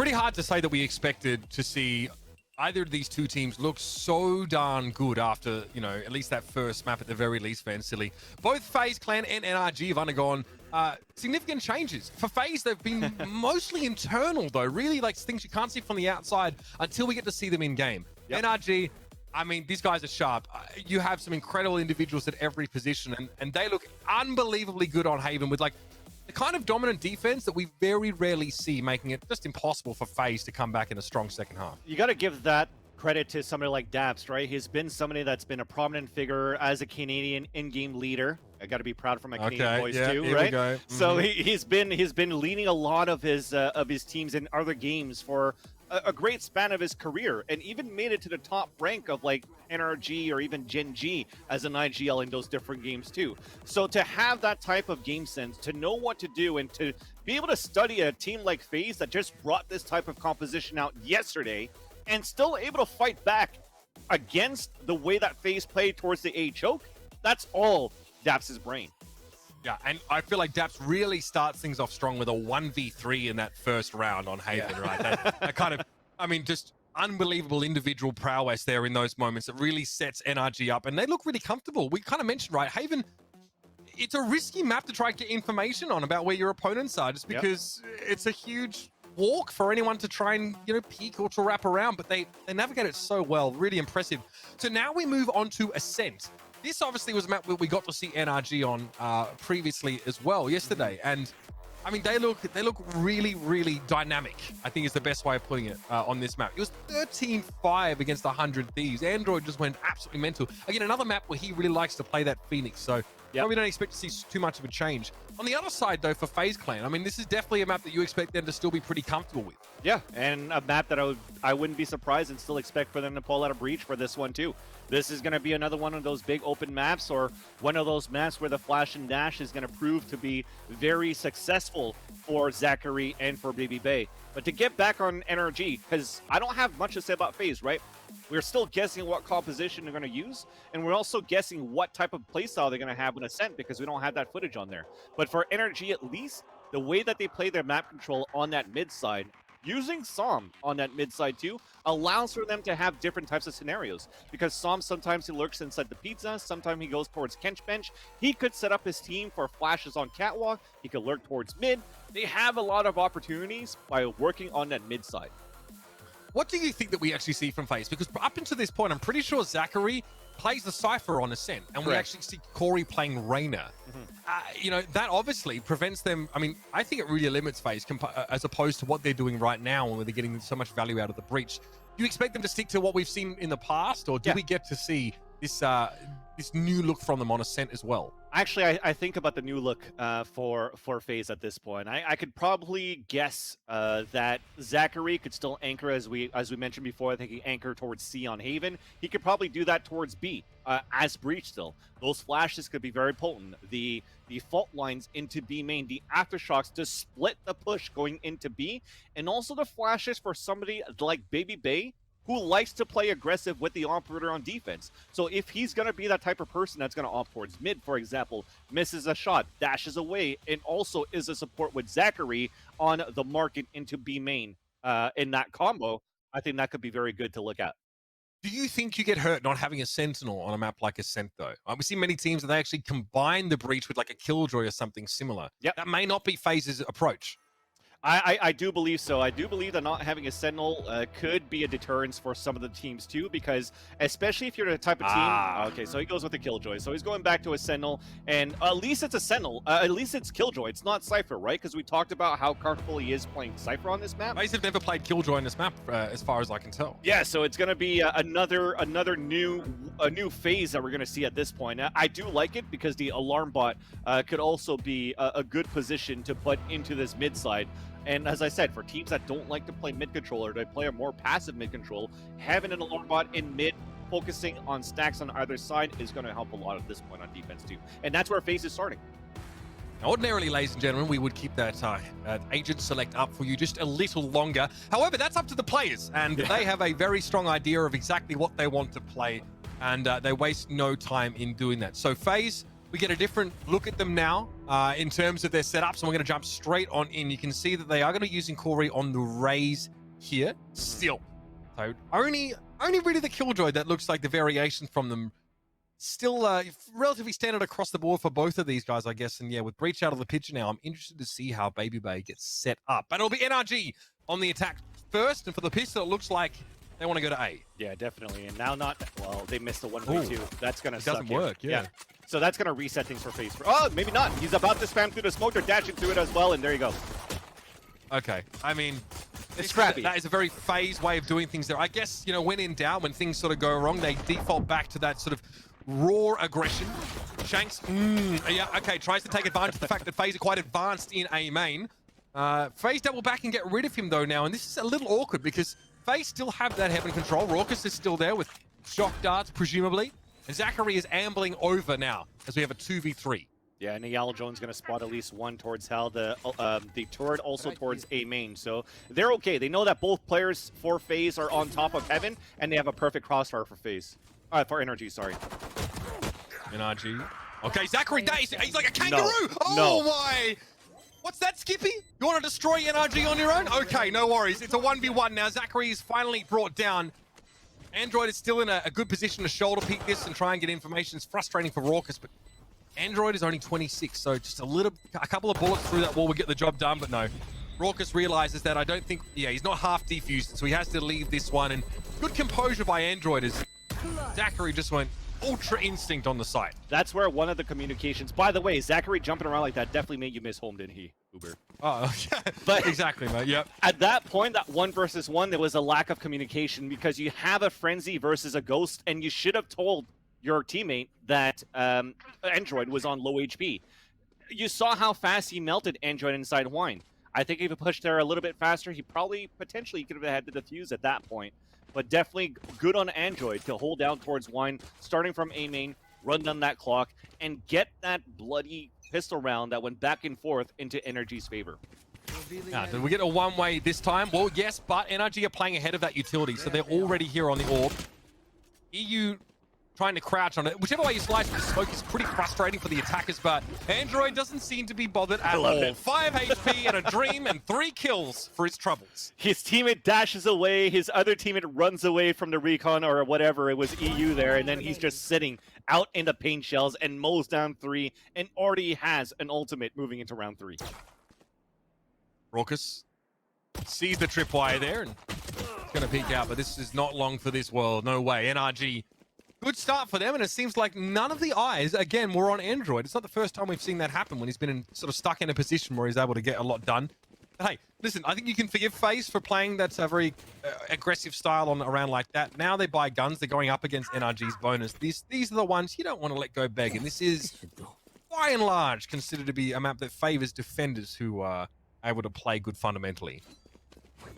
pretty hard to say that we expected to see either of these two teams look so darn good after, you know, at least that first map at the very least, VanSilly. Both FaZe Clan and NRG have undergone significant changes. For FaZe, they've been mostly internal, though, really like things you can't see from the outside until we get to see them in game. Yep. NRG, I mean, these guys are sharp. You have some incredible individuals at every position, and they look unbelievably good on Haven with like the kind of dominant defense that we very rarely see, making it just impossible for FaZe to come back in a strong second half. You got to give that credit to somebody like Daps, right? He's been somebody that's been a prominent figure as a Canadian in-game leader. I got to be proud for my Canadian boys too, right? Mm-hmm. So he's been leading a lot of his teams in other games for a great span of his career, and even made it to the top rank of like NRG or even Gen G as an IGL in those different games too. So to have that type of game sense, to know what to do, and to be able to study a team like FaZe that just brought this type of composition out yesterday, and still able to fight back against the way that FaZe played towards the A choke, that's all Daps' brain. Yeah, and I feel like Daps really starts things off strong with a 1v3 in that first round on Haven, right? That kind of, I mean, just unbelievable individual prowess there in those moments that really sets NRG up, and they look really comfortable. We kind of mentioned, right, Haven, it's a risky map to try and get information on about where your opponents are, just because it's a huge walk for anyone to try and, you know, peek or to wrap around, but they navigate it so well. Really impressive. So now we move on to Ascent. This obviously was a map where we got to see NRG on previously as well yesterday, and I mean they look really, really dynamic, I think is the best way of putting it on this map. It was 13-5 against 100 Thieves. Android just went absolutely mental. Again, another map where he really likes to play that Phoenix, so we don't expect to see too much of a change. On the other side, though, for FaZe Clan, I mean, this is definitely a map that you expect them to still be pretty comfortable with. Yeah, and a map that I wouldn't be surprised and still expect for them to pull out a breach for this one, too. This is going to be another one of those big open maps, or one of those maps where the flash and dash is going to prove to be very successful for Zachary and for Baby Bay. But to get back on NRG, because I don't have much to say about FaZe, right? We're still guessing what composition they're going to use, and we're also guessing what type of playstyle they're going to have with Ascent, because we don't have that footage on there. But for NRG, at least, the way that they play their map control on that mid side, using Som on that mid side too, allows for them to have different types of scenarios. Because Som, sometimes he lurks inside the pizza, sometimes he goes towards Kench Bench. He could set up his team for flashes on Catwalk. He could lurk towards mid. They have a lot of opportunities by working on that mid side. What do you think that we actually see from FaZe? Because up until this point, I'm pretty sure Zachary plays the Cypher on Ascent, and we actually see Corey playing Reyna. You know, that obviously prevents them. I mean, I think it really limits FaZe as opposed to what they're doing right now, where they're getting so much value out of the breach. Do you expect them to stick to what we've seen in the past, or do we get to see this this new look from them on Ascent as well? Actually, I think about the new look for FaZe at this point. I could probably guess that Zachary could still anchor, as we mentioned before. I think he anchor towards C on Haven. He could probably do that towards B as Breach still. Those flashes could be very potent. The fault lines into B main, the aftershocks to split the push going into B, and also the flashes for somebody like Baby Bay, who likes to play aggressive with the operator on defense. So if he's going to be that type of person that's going to opt towards mid, for example, misses a shot, dashes away, and also is a support with Zachary on the market into B main in that combo, I think that could be very good to look at. Do you think you get hurt not having a Sentinel on a map like Ascent, though? We see many teams that they actually combine the breach with like a Killjoy or something similar. Yep. That may not be FaZe's approach. I do believe so. I do believe that not having a Sentinel could be a deterrence for some of the teams too, because especially if you're the type of team... Okay, so he goes with the Killjoy. So he's going back to a Sentinel, and at least it's a Sentinel. At least it's Killjoy. It's not Cypher, right? Because we talked about how comfortable he is playing Cypher on this map. FaZe have never played Killjoy on this map, as far as I can tell. Yeah, so it's going to be another new phase that we're going to see at this point. I do like it because the Alarm Bot could also be a good position to put into this mid side. And as I said, for teams that don't like to play mid-control, or they play a more passive mid-control, having an Alarm Bot in mid, focusing on stacks on either side is going to help a lot at this point on defense too. And that's where FaZe is starting. Now, ordinarily, ladies and gentlemen, we would keep that agent select up for you just a little longer. However, that's up to the players, and they have a very strong idea of exactly what they want to play, and they waste no time in doing that. So FaZe, we get a different look at them now in terms of their setups, and we're going to jump straight on in. You can see that they are going to be using Corey on the Raze here still. So only really the Killjoy that looks like the variation from them. Still relatively standard across the board for both of these guys, I guess. And yeah, with Breach out of the picture now, I'm interested to see how Baby Bay gets set up. But it'll be NRG on the attack first, and for the pistol, it looks like they want to go to A. Yeah, definitely. And now well, they missed the 1v2. That's going to suck. Doesn't work, yeah. So that's going to reset things for FaZe. Oh, maybe not. He's about to spam through the smoke. They're dashing through it as well, and there you go. Okay, I mean, it's scrappy. That is a very FaZe way of doing things there. I guess, you know, when in doubt, when things sort of go wrong, they default back to that sort of raw aggression. Shanks, yeah, okay, tries to take advantage of the fact that FaZe are quite advanced in A main. FaZe double back and get rid of him though now, and this is a little awkward because FaZe still have that heaven control. Raucus is still there with shock darts, presumably. And Zachary is ambling over now as we have a 2v3. Yeah, and Yellow Jones going to spot at least one towards Hell. The turret also towards A main. So they're okay. They know that both players for FaZe are on top of Heaven, and they have a perfect crossfire for FaZe. For NRG, sorry. NRG. Okay, Zachary, he's like a kangaroo! No. Oh my! What's that, Skippy? You want to destroy NRG on your own? Okay, no worries. It's a 1v1 now. Zachary is finally brought down. Android is still in a good position to shoulder peek this and try and get information. It's frustrating for Raucus, but Android is only 26, so just a couple of bullets through that wall will get the job done, but no. Raucus realizes that I don't think, he's not half defused, so he has to leave this one, and good composure by Android as Zachary just went ultra instinct on the site. That's where one of the communications, by the way, Zachary jumping around like that definitely made you miss home, didn't he, Uber? Oh, yeah. But exactly, mate, yep. At that point, that 1 versus 1, there was a lack of communication because you have a Frenzy versus a Ghost, and you should have told your teammate that Android was on low HP. You saw how fast he melted Android inside Wine. I think if he pushed there a little bit faster, he potentially could have had the defuse at that point. But definitely good on Android to hold down towards Wine, starting from A main, run down that clock, and get that bloody pistol round that went back and forth into NRG's favor. Did we get a one-way this time? Well, yes, but NRG are playing ahead of that utility, so they're already here on the orb. EU trying to crouch on it. Whichever way you slice the smoke is pretty frustrating for the attackers, but Android doesn't seem to be bothered at all. 5 HP and a dream and 3 kills for his troubles. His teammate dashes away, his other teammate runs away from the recon or whatever, it was EU there, and then he's just sitting out in the paint shells and mows down 3 and already has an ultimate moving into round 3. Raucus sees the tripwire there and it's going to peek out, but this is not long for this world. No way. NRG, good start for them, and it seems like none of the eyes, again, were on Android. It's not the first time we've seen that happen when he's been sort of stuck in a position where he's able to get a lot done. But hey, listen, I think you can forgive FaZe for playing that very aggressive style on around like that. Now they buy guns. They're going up against NRG's bonus. These are the ones you don't want to let go begging. This is, by and large, considered to be a map that favors defenders who are able to play good fundamentally.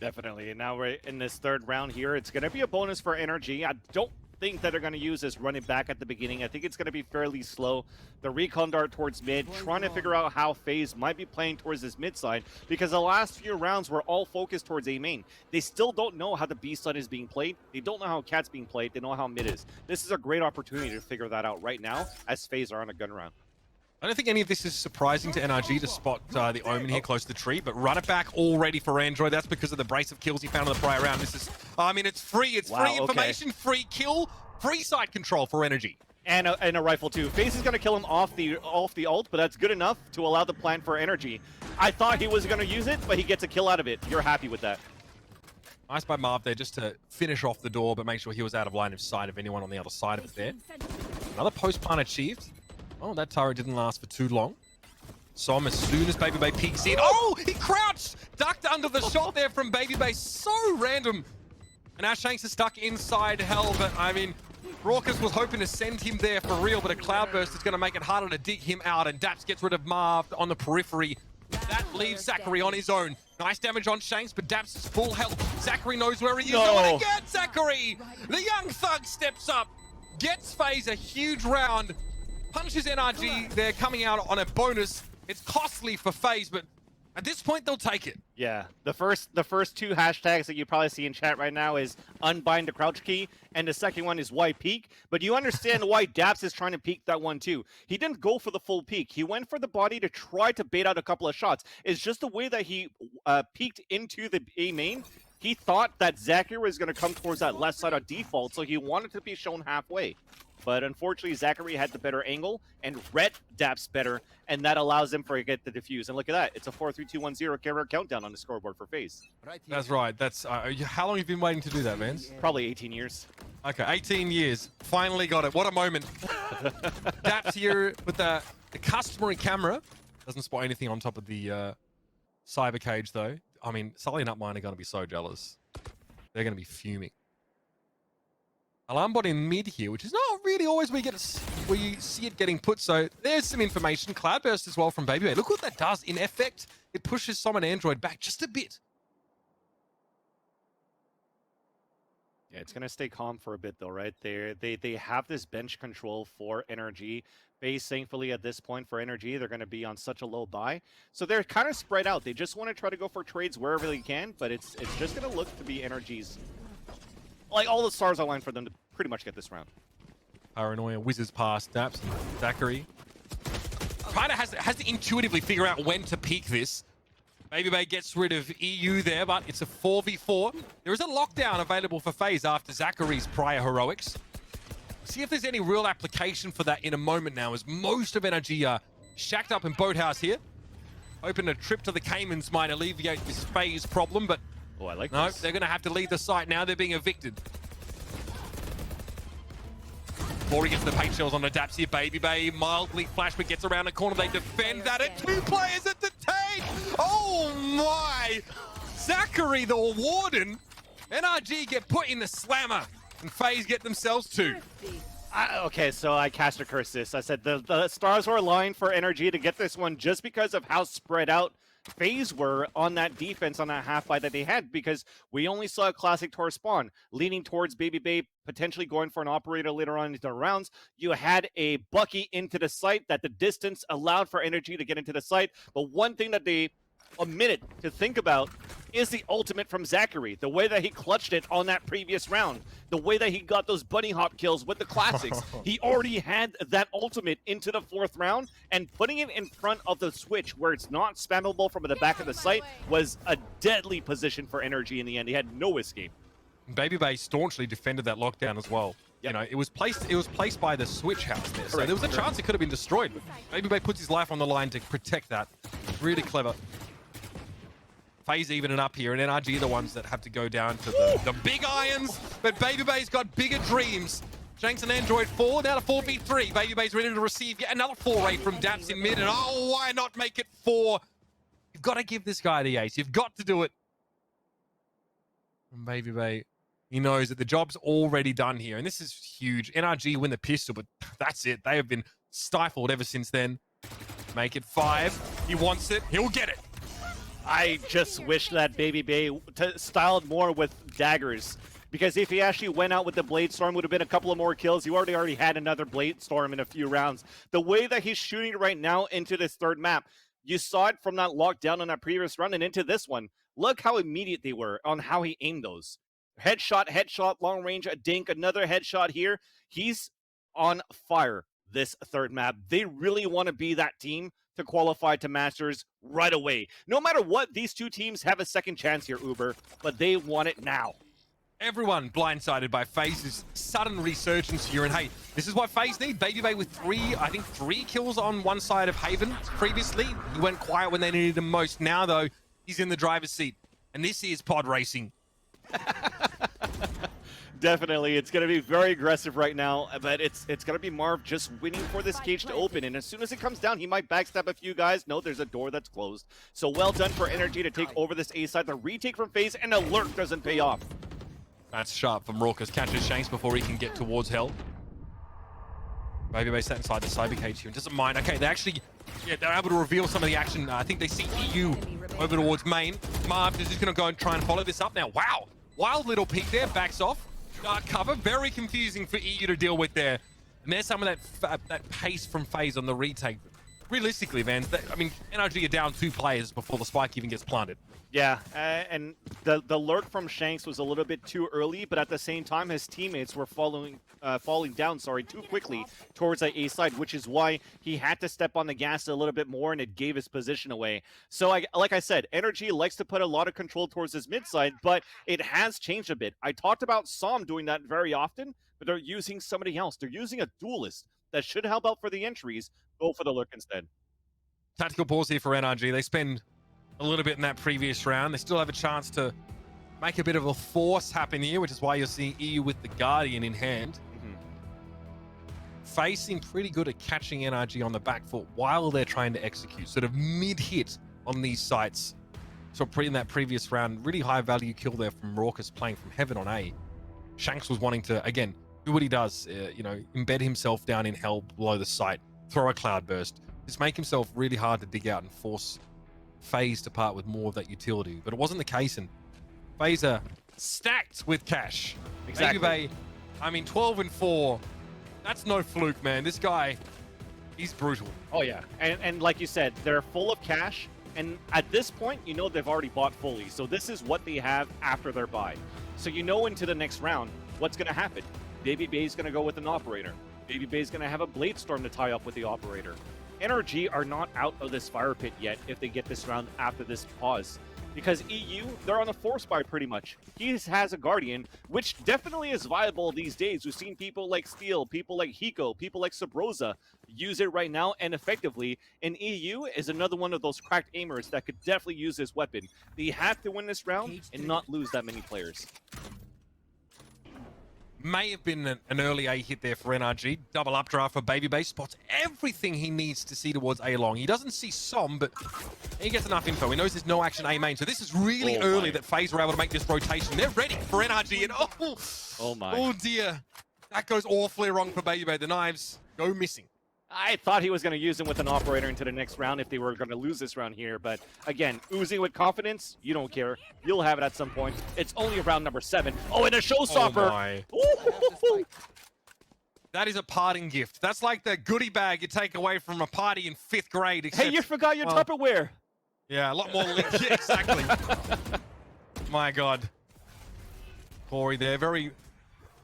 Definitely, and now we're in this third round here. It's going to be a bonus for NRG. I don't think that they're going to use this running back at the beginning. I think it's going to be fairly slow. The recon dart towards mid, trying to figure out how FaZe might be playing towards this mid side, because the last few rounds were all focused towards A main. They still don't know how the B side is being played. They don't know how Cat's being played. They know how mid is. This is a great opportunity to figure that out right now as FaZe are on a gun round. I don't think any of this is surprising to NRG to spot the Omen here close to the tree, but run it back all ready for Android. That's because of the brace of kills he found in the prior round. This is, I mean, it's free. It's free information, free kill, free side control for NRG. And a rifle too. FaZe is going to kill him off the ult, but that's good enough to allow the plan for NRG. I thought he was going to use it, but he gets a kill out of it. You're happy with that. Nice by Marv there just to finish off the door, but make sure he was out of line of sight of anyone on the other side of it there. Another post plant achieved. Oh, that turret didn't last for too long. Som, as soon as Baby Bay peeks in, oh, he crouched! Ducked under the shot there from Baby Bay. So random. And now Shanks is stuck inside Hell, but I mean, Raucus was hoping to send him there for real, but a Cloudburst is going to make it harder to dig him out, and Daps gets rid of Marv on the periphery. That leaves Zachary on his own. Nice damage on Shanks, but Daps is full health. Zachary knows where he is. No. And again, Zachary! The young thug steps up, gets FaZe a huge round, punches NRG. They're coming out on a bonus. It's costly for FaZe, but At this point, they'll take it. Yeah, the first two hashtags that you probably see in chat right now is unbind the crouch key, and the second one is why peek. But you understand why Daps is trying to peek that one too. He didn't go for the full peek. He went for the body to try to bait out a couple of shots. It's just the way that he peeked into the A main. He thought that Zachary was going to come towards that left side of default, so he wanted to be shown halfway. But unfortunately, Zachary had the better angle and read Daps better, and that allows him to get the defuse. And look at that. It's a 4-3-2-1-0 carrier countdown on the scoreboard for FaZe. That's right. That's how long have you been waiting to do that, man? Probably 18 years. Okay, 18 years. Finally got it. What a moment. Daps here with the customary camera. Doesn't spot anything on top of the cyber cage, though. I mean, Sully and Upmine are going to be so jealous. They're going to be fuming. Alarm bot in mid here, which is not really always where you see it getting put. So there's some information. Cloudburst as well from Baby. Look what that does. In effect, it pushes Summon Android back just a bit. Yeah, it's going to stay calm for a bit, though, right? They have this bench control for NRG. FaZe, thankfully, at this point for NRG, they're going to be on such a low buy. So they're kind of spread out. They just want to try to go for trades wherever they can, but it's just going to look to be NRG's. Like, all the stars aligned for them to pretty much get this round. Paranoia whizzes past Daps and Zachary. Kind of has to intuitively figure out when to peek this. Baby gets rid of EU there, but it's a 4v4. There is a lockdown available for FaZe after Zachary's prior heroics. See if there's any real application for that in a moment now, as most of NRG are shacked up in Boathouse here. Hoping a trip to the Caymans might alleviate this FaZe problem, but oh, I like no, this. they're going to have to leave the site now. They're being evicted. Before he gets the paint shells on the Daps here, Baby mildly flash, but gets around the corner. They defend that, and 2 players at the tank. Oh my! Zachary, the warden. NRG get put in the slammer, and FaZe get themselves 2. Okay, so I cast a curse this. I said the stars were aligned for NRG to get this one just because of how spread out FaZe were on that defense on that half buy that they had, because we only saw a classic Tor spawn leaning towards Baby, potentially going for an operator later on into the rounds. You had a Bucky into the site that the distance allowed for NRG to get into the site, but one thing that they omitted to think about is the ultimate from Zachary. The way that he clutched it on that previous round, the way that he got those bunny hop kills with the classics. He already had that ultimate into the 4th round, and putting it in front of the switch where it's not spammable from the back of the site was a deadly position for NRG in the end. He had no escape. Baby staunchly defended that lockdown as well. Yep. You know, it was placed by the switch house there, so there was a chance it could have been destroyed. Baby puts his life on the line to protect that. Really clever. FaZe even it up here, and NRG are the ones that have to go down to the big irons, but Baby's got bigger dreams. Shanks and Android 4, now to 4v3. Baby's ready to receive yet another foray from Daps in mid, and oh, why not make it 4? You've got to give this guy the ace. You've got to do it. And Baby, he knows that the job's already done here, and this is huge. NRG win the pistol, but that's it. They have been stifled ever since then. Make it 5. He wants it. He'll get it. I just wish that Baby styled more with daggers, because if he actually went out with the Blade Storm, would have been a couple of more kills. You already had another Blade Storm in a few rounds. The way that he's shooting right now into this 3rd map, you saw it from that lockdown on that previous run and into this one. Look how immediate they were on how he aimed those. Headshot, long range, a dink, another headshot here. He's on fire this 3rd map. They really want to be that team to qualify to Masters right away. No matter what, these 2 teams have a second chance here, Uber, but they want it now. Everyone blindsided by FaZe's sudden resurgence here, and hey, this is what FaZe need. Baby with 3 kills on one side of Haven previously. He went quiet when they needed him most. Now, though, he's in the driver's seat, and this is pod racing. Definitely, it's going to be very aggressive right now, but it's going to be Marv just winning for this cage to open, and as soon as it comes down, he might backstab a few guys. No, there's a door that's closed. So well done for NRG to take over this A side. The retake from FaZe, and alert doesn't pay off. That's sharp from Raucus. Catches Shanks before he can get towards Hell. Baby sat inside the cyber cage here and doesn't mind. Okay, they're able to reveal some of the action. I think they see EU over towards main. Marv is just going to go and try and follow this up now. Wow, wild little peek there, backs off. Dark cover, very confusing for EU to deal with there. And there's some of that pace from FaZe on the retake. realistically, man, I mean, NRG are down 2 players before the spike even gets planted. Yeah, and the lurk from Shanks was a little bit too early, but at the same time, his teammates were falling down, too quickly towards that A side, which is why he had to step on the gas a little bit more, and it gave his position away. So, like I said, NRG likes to put a lot of control towards his mid side, but it has changed a bit. I talked about Som doing that very often, but they're using somebody else. They're using a duelist that should help out for the entries. Go for the lurk instead. Tactical pause here for NRG. They spend a little bit in that previous round. They still have a chance to make a bit of a force happen here, which is why you're seeing EU with the Guardian in hand. FaZe seem pretty good at catching NRG on the back foot while they're trying to execute, sort of mid-hit on these sites. So in that previous round, really high value kill there from Raucus playing from Heaven on A. Shanks was wanting to, again, do what he does, embed himself down in hell below the site, throw a cloud burst, just make himself really hard to dig out and force FaZe to part with more of that utility. But it wasn't the case, and FaZe are stacked with cash. Exactly. Baby, I mean, 12-4, that's no fluke, man. This guy, he's brutal. Oh, yeah. And like you said, they're full of cash, and at this point, you know they've already bought fully. So this is what they have after their buy. So you know into the next round, what's going to happen. Baby Bay's going to go with an operator. Baby Bay's going to have a Blade Storm to tie up with the operator. NRG are not out of this fire pit yet if they get this round after this pause. Because EU, they're on a force buy pretty much. He has a Guardian, which definitely is viable these days. We've seen people like Steel, people like Hiko, people like Sabrosa use it right now and effectively. And EU is another one of those cracked aimers that could definitely use this weapon. They have to win this round and not lose that many players. May have been an early A hit there for NRG. Double updraft for Baby Bay. Spots everything he needs to see towards A long. He doesn't see Som, but he gets enough info. He knows there's no action A main. So this is really early that FaZe were able to make this rotation. They're ready for NRG. And oh dear. That goes awfully wrong for Baby Bay. The knives go missing. I thought he was going to use him with an operator into the next round if they were going to lose this round here. But again, oozing with confidence, you don't care. You'll have it at some point. It's only round number 7. Oh, and a showstopper. Oh that is a parting gift. That's like the goodie bag you take away from a party in 5th grade. Except, hey, you forgot your Tupperware. Yeah, a lot more. Yeah, exactly. My God. Corey there. Very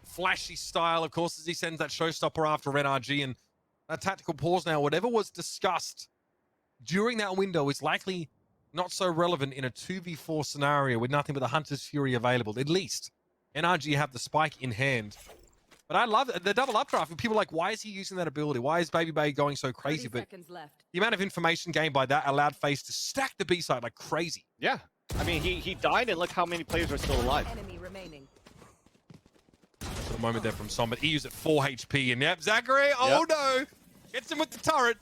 flashy style, of course, as he sends that showstopper after NRG. And that tactical pause now, whatever was discussed during that window is likely not so relevant in a 2v4 scenario with nothing but the Hunter's Fury available. At least NRG have the spike in hand. But I love the double updraft. People are like, why is he using that ability? Why is Baby Bay going so crazy? But the amount of information gained by that allowed FaZe to stack the B side like crazy. Yeah. I mean, he died, and look how many players are still alive. Enemy remaining. A moment there from Som, but he used at 4 HP, and yep, Zachary, no! Gets him with the turret.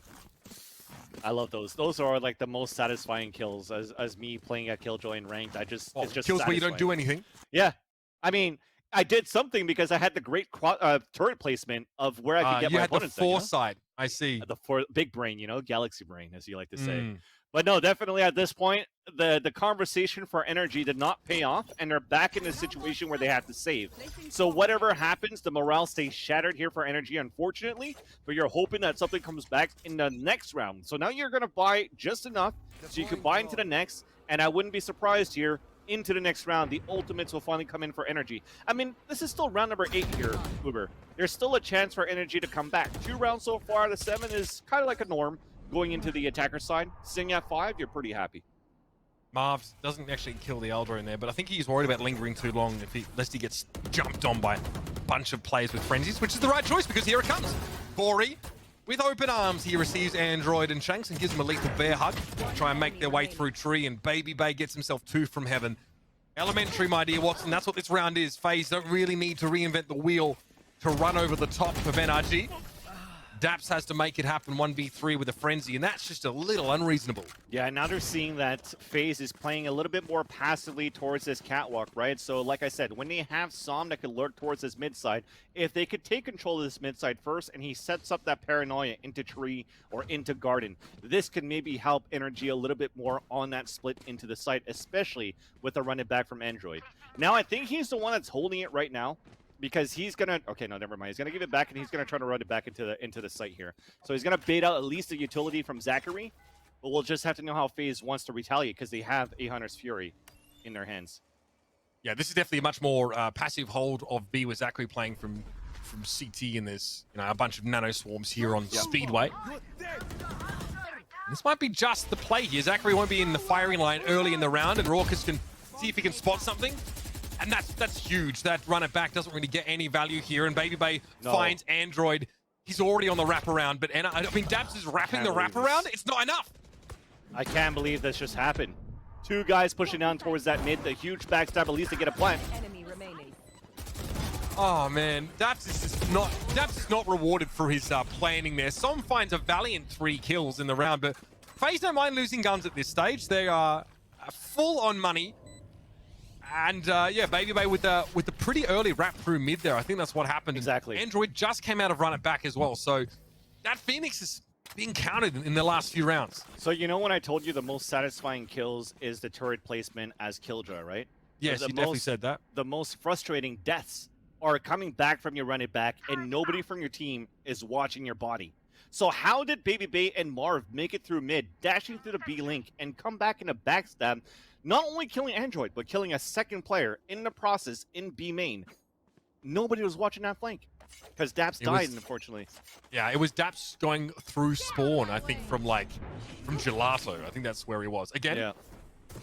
I love those. Those are like the most satisfying kills as me playing at Killjoy in ranked. It's just kills satisfying. where you don't do anything. Yeah. I mean, I did something because I had the great turret placement of where I could get my opponents. You had the foresight. I see. The big brain, galaxy brain, as you like to say. But no, definitely at this point, the conversation for NRG did not pay off, and they're back in a situation where they have to save. So whatever happens, the morale stays shattered here for NRG, unfortunately, but you're hoping that something comes back in the next round. So now you're going to buy just enough so you can buy into the next, and I wouldn't be surprised here, into the next round, the ultimates will finally come in for NRG. I mean, this is still round number 8 here, Uber. There's still a chance for NRG to come back. 2 rounds so far out of 7 is kind of like a norm. Going into the attacker side, sitting at 5, you're pretty happy. Marv doesn't actually kill the Elder in there, but I think he's worried about lingering too long lest he gets jumped on by a bunch of players with frenzies, which is the right choice because here it comes. Corey, with open arms, he receives Android and Shanks and gives him a lethal bear hug to try and make their way through tree, and Baby Bay gets himself 2 from Heaven. Elementary, my dear Watson, that's what this round is. FaZe don't really need to reinvent the wheel to run over the top of NRG. Daps has to make it happen 1v3 with a frenzy, and that's just a little unreasonable. Yeah, now they're seeing that FaZe is playing a little bit more passively towards this catwalk, right? So like I said, when they have Som that could lurk towards this mid side, if they could take control of this mid side first and he sets up that paranoia into tree or into garden, this could maybe help NRG a little bit more on that split into the site, especially with a run it back from Android. Now I think he's the one that's holding it right now. because he's gonna. Okay, no, never mind. He's gonna give it back, and he's gonna try to run it back into the site here. So he's gonna bait out at least a utility from Zachary, but we'll just have to know how FaZe wants to retaliate because they have a Hunter's Fury in their hands. Yeah, this is definitely a much more passive hold of B with Zachary playing from CT, and there's a bunch of nano swarms here on Speedway. This might be just the play here. Zachary won't be in the firing line early in the round, and Raucus can see if he can spot something. And that's huge. That run it back doesn't really get any value here. And Baby Bay finds Android. He's already on the wraparound, but I mean, Dabs is wrapping the wraparound. It's not enough. I can't believe this just happened. Two guys pushing down towards that mid. The huge backstab, at least to get a plant. Oh man, Dabs is not rewarded for his planning there. Som finds a valiant 3 kills in the round, but FaZe don't mind losing guns at this stage. They are full on money. And yeah, Baby Bay with the pretty early wrap through mid there. I think that's what happened. Exactly. Android just came out of run it back as well. So that Phoenix is being counted in the last few rounds. So you know when I told you the most satisfying kills is the turret placement as Killjoy, right? Yes, you definitely said that. The most frustrating deaths are coming back from your run it back and nobody from your team is watching your body. So how did Baby Bay and Marv make it through mid, dashing through the B link and come back in a backstab, not only killing Android, but killing a second player in the process in B main? Nobody was watching that flank because Daps died, unfortunately. Yeah, it was Daps going through spawn, I think, from Gelato. I think that's where he was. Again,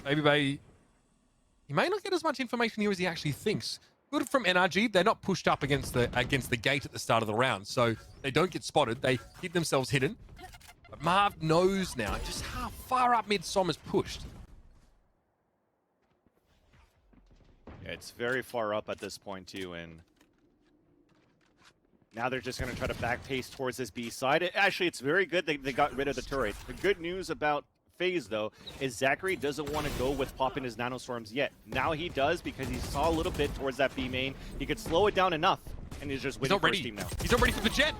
Baby Bay, he may not get as much information here as he actually thinks. Good from NRG. They're not pushed up against the gate at the start of the round, so they don't get spotted. They keep themselves hidden. But Marv knows now just how far up mid Som is pushed. Yeah, it's very far up at this point too, and now they're just going to try to back pace towards this B side. Actually, it's very good they got rid of the turret. The good news about FaZe, though, is Zachary doesn't want to go with popping his nanoswarms yet. Now he does because he saw a little bit towards that B main. He could slow it down enough, and he's just waiting for his team now. He's not ready for the jet.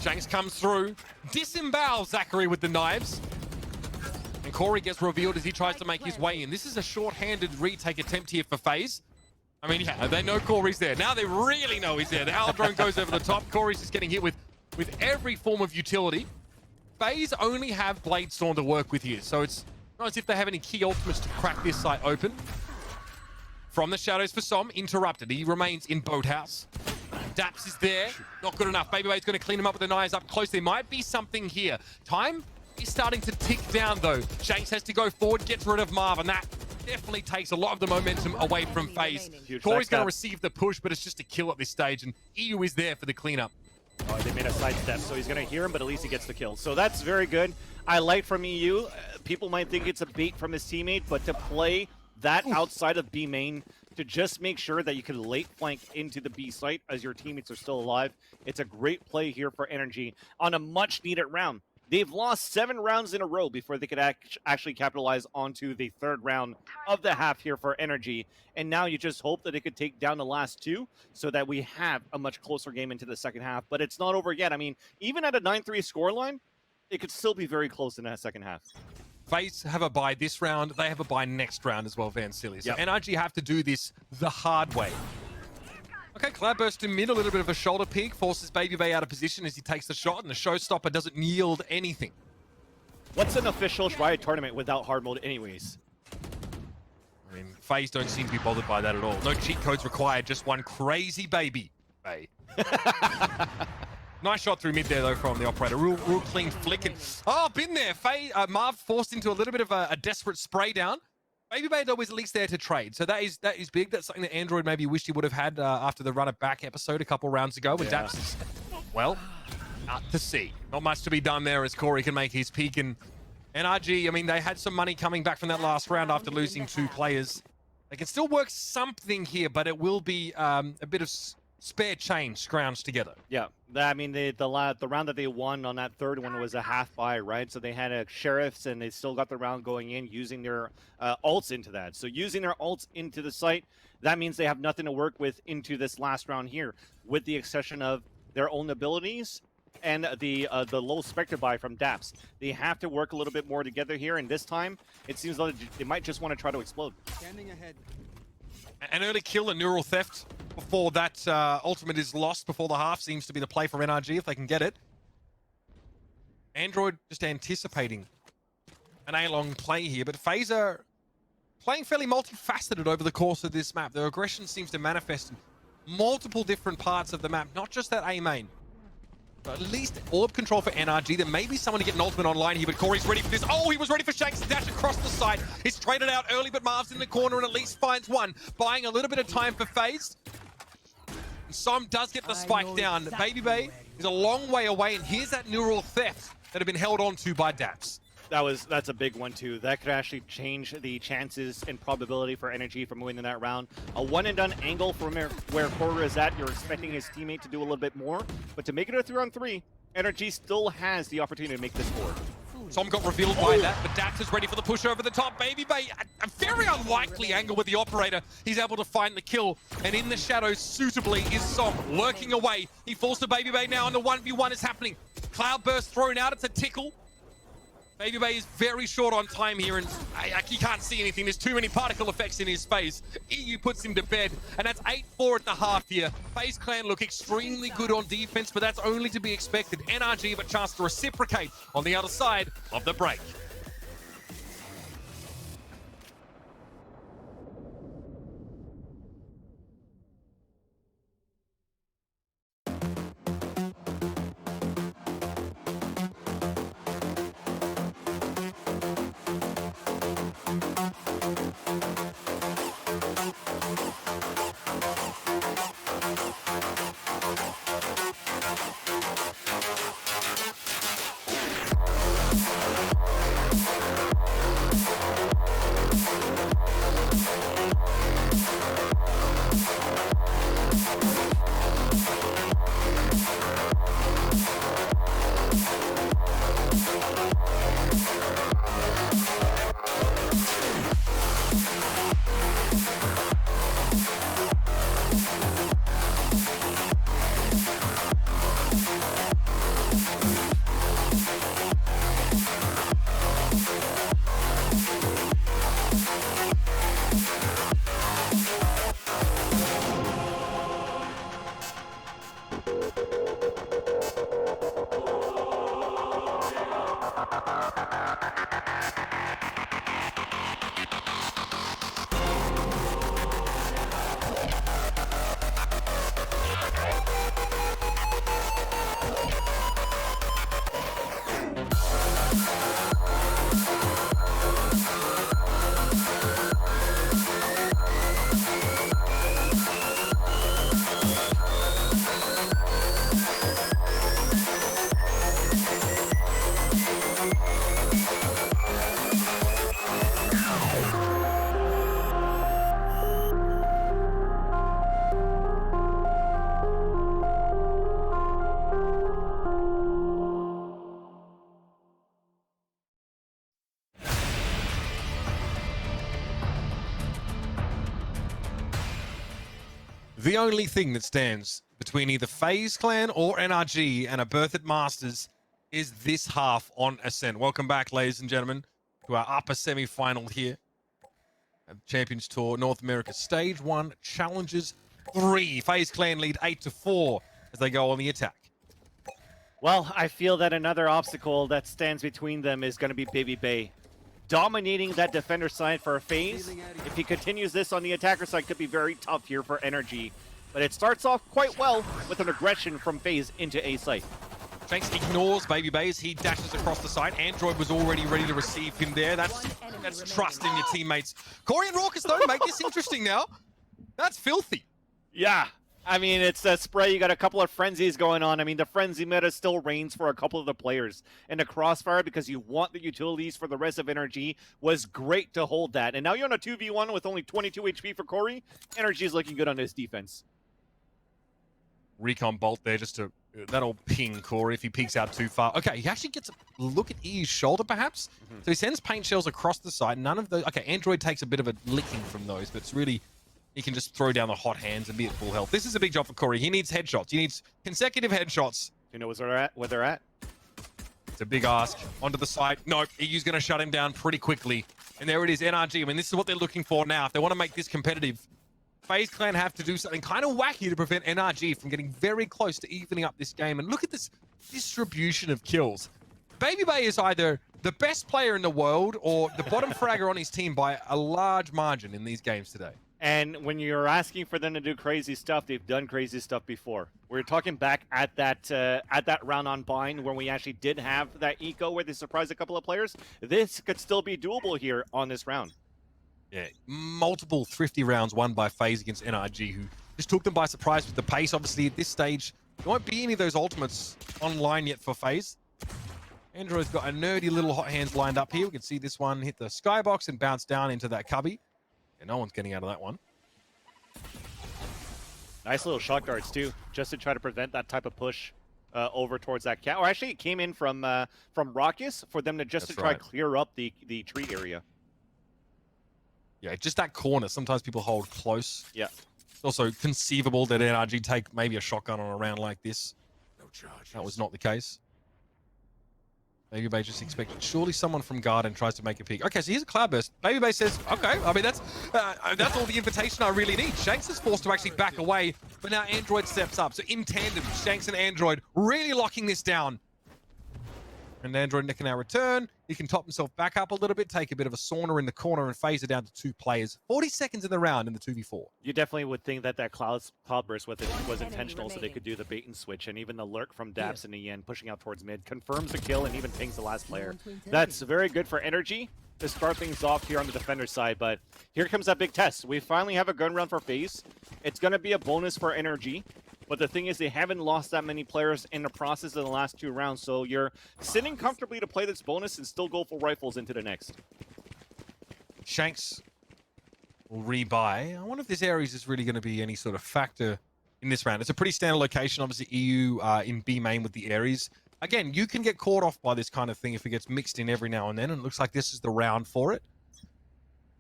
Shanks comes through, disembowels Zachary with the knives, and Corey gets revealed as he tries to make his way in. This is a short-handed retake attempt here for FaZe. I mean, yeah, they know Corey's there. Now they really know he's there. The Owl drone goes over the top. Corey's just getting hit with every form of utility. FaZe only have Blade Storm to work with here, so it's not as if they have any key ultimates to crack this site open. From the shadows for Som, interrupted. He remains in Boathouse. Daps is there, not good enough. Baby Bay's going to clean him up with the knives up close. There might be something here. Time is starting to tick down, though. Shanks has to go forward, gets rid of Marv, and that definitely takes a lot of the momentum away from FaZe. Corey's going to receive the push, but it's just a kill at this stage, and EU is there for the cleanup. Oh, they made a sidestep, so he's going to hear him, but at least he gets the kill. So that's very good. I like from EU. People might think it's a bait from his teammate, but to play that outside of B main, to just make sure that you can late flank into the B site as your teammates are still alive, it's a great play here for NRG on a much-needed round. They've lost 7 rounds in a row before they could actually capitalize onto the 3rd round of the half here for NRG. And now you just hope that it could take down the last 2 so that we have a much closer game into the second half. But it's not over yet. I mean, even at a 9-3 scoreline, it could still be very close in that second half. FaZe have a bye this round. They have a bye next round as well, Van Silly. So NRG have to do this the hard way. Okay, Cloudburst in mid, a little bit of a shoulder peek, forces Baby Bay out of position as he takes the shot, and the showstopper doesn't yield anything. What's an official Riot tournament without hard mode anyways? I mean, FaZe don't seem to be bothered by that at all. No cheat codes required, just one crazy Baby Bay. Nice shot through mid there, though, from the operator. Real clean flick. And, oh, been there. Marv forced into a little bit of a desperate spray down. Baby Bay, though, is at least there to trade. So that is big. That's something that Android maybe wished he would have had after the run-it-back episode a couple rounds ago. When Daps is, well, out to sea. Not much to be done there as Corey can make his peak. And NRG, I mean, they had some money coming back from that last round after losing 2 players. They can still work something here, but it will be a bit of spare change scrounged together. Yeah, I mean, the round that they won on that 3rd one was a half buy, right? So they had a sheriffs, and they still got the round going in using their ults into that. So using their ults into the site, that means they have nothing to work with into this last round here, with the exception of their own abilities and the low Spectre buy from Daps. They have to work a little bit more together here, and this time, it seems like they might just want to try to explode. Standing ahead. An early kill, a neural theft before that ultimate is lost before the half seems to be the play for NRG if they can get it. Android just anticipating an A-long play here, but FaZe are playing fairly multifaceted over the course of this map. Their aggression seems to manifest in multiple different parts of the map, not just that A main. But at least orb control for NRG. There may be someone to get an ultimate online here, but Corey's ready for this. Oh, he was ready for Shanks to dash across the side. He's traded out early, but Marv's in the corner and at least finds one, buying a little bit of time for FaZe. And Som does get the spike down. Baby Bay is a long way away, and here's that neural theft that have been held on to by Daps. That's a big one too. That could actually change the chances and probability for NRG from winning that round. A one and done angle from where Corey is at, you're expecting his teammate to do a little bit more, but to make it a 3-on-3, NRG still has the opportunity to make this forward. Som got revealed by that, but Dax is ready for the push over the top. Baby Bay, a very unlikely angle with the operator. He's able to find the kill, and in the shadows, suitably, is Som lurking away. He falls to Baby Bay now, and the 1v1 is happening. Cloudburst thrown out, it's a tickle. Baby Bay is very short on time here, and he can't see anything. There's too many particle effects in his face. EU puts him to bed, and that's 8-4 at the half here. FaZe Clan look extremely good on defense, but that's only to be expected. NRG have a chance to reciprocate on the other side of the break. The only thing that stands between either FaZe Clan or NRG and a berth at Masters is this half on Ascent. Welcome back, ladies and gentlemen, to our upper semi-final here at the Champions Tour North America Stage 1 Challenges 3. FaZe Clan lead 8-4 as they go on the attack. Well, I feel that another obstacle that stands between them is going to be Baby Bay. Dominating that defender side for FaZe. If he continues this on the attacker side, could be very tough here for NRG. But it starts off quite well with an aggression from FaZe into A site. Shanks ignores Baby Bay as he dashes across the side. Android was already ready to receive him there. That's trust in your teammates. Corey and Raucus, though, make this interesting now. That's filthy. Yeah. I mean, it's a spray. You got a couple of frenzies going on. I mean, the frenzy meta still reigns for a couple of the players. And the crossfire, because you want the utilities for the rest of NRG, was great to hold that. And now you're on a 2v1 with only 22 HP for Corey. NRG is looking good on his defense. Recon bolt there just to... That'll ping Corey if he peeks out too far. Okay, he actually gets a look at E's shoulder, perhaps. So he sends paint shells across the side. None of those... Okay, Android takes a bit of a licking from those, but it's really... He can just throw down the hot hands and be at full health. This is a big job for Corey. He needs headshots. He needs consecutive headshots. Do you know where they're at? It's a big ask. Onto the side. No, EU's going to shut him down pretty quickly. And there it is, NRG. I mean, this is what they're looking for now. If they want to make this competitive, FaZe Clan have to do something kind of wacky to prevent NRG from getting very close to evening up this game. And look at this distribution of kills. Baby Bay is either the best player in the world or the bottom fragger on his team by a large margin in these games today. And when you're asking for them to do crazy stuff, they've done crazy stuff before. We're talking back at that round on Bind when we actually did have that eco where they surprised a couple of players. This could still be doable here on this round. Yeah, multiple thrifty rounds won by FaZe against NRG, who just took them by surprise with the pace. Obviously, at this stage, there won't be any of those ultimates online yet for FaZe. Android's got a nerdy little hot hands lined up here. We can see this one hit the skybox and bounce down into that cubby. And no one's getting out of that one. Nice little shot guards too, just to try to prevent that type of push over towards that cat. Or actually, it came in from Raucus for them to just That's to try right. to clear up the tree area. Yeah, just that corner. Sometimes people hold close. Yeah. It's also conceivable that NRG take maybe a shotgun on a round like this. No charge. That was not the case. Baby Bay just expected. Surely someone from Garden tries to make a peek. Okay, so here's a cloudburst. Baby Bay says, okay, I mean, that's all the invitation I really need. Shanks is forced to actually back away, but now Android steps up. So in tandem, Shanks and Android really locking this down. And Android can now return. He can top himself back up a little bit, take a bit of a sauna in the corner and phase it down to 2 players. 40 seconds in the round in the 2v4. You definitely would think that cloudburst with it was intentional, so they could do the bait and switch, and even the lurk from Daps in the end, pushing out towards mid, confirms the kill and even pings the last player. That's very good for NRG to start things off here on the defender side, but here comes that big test. We finally have a gun round for FaZe. It's going to be a bonus for NRG. But the thing is, they haven't lost that many players in the process of the last 2 rounds, so you're sitting comfortably to play this bonus and still go for rifles into the next. Shanks will rebuy. I wonder if this Ares is really going to be any sort of factor in this round. It's a pretty standard location, obviously EU in B main with the Ares. Again, you can get caught off by this kind of thing if it gets mixed in every now and then, and it looks like this is the round for it.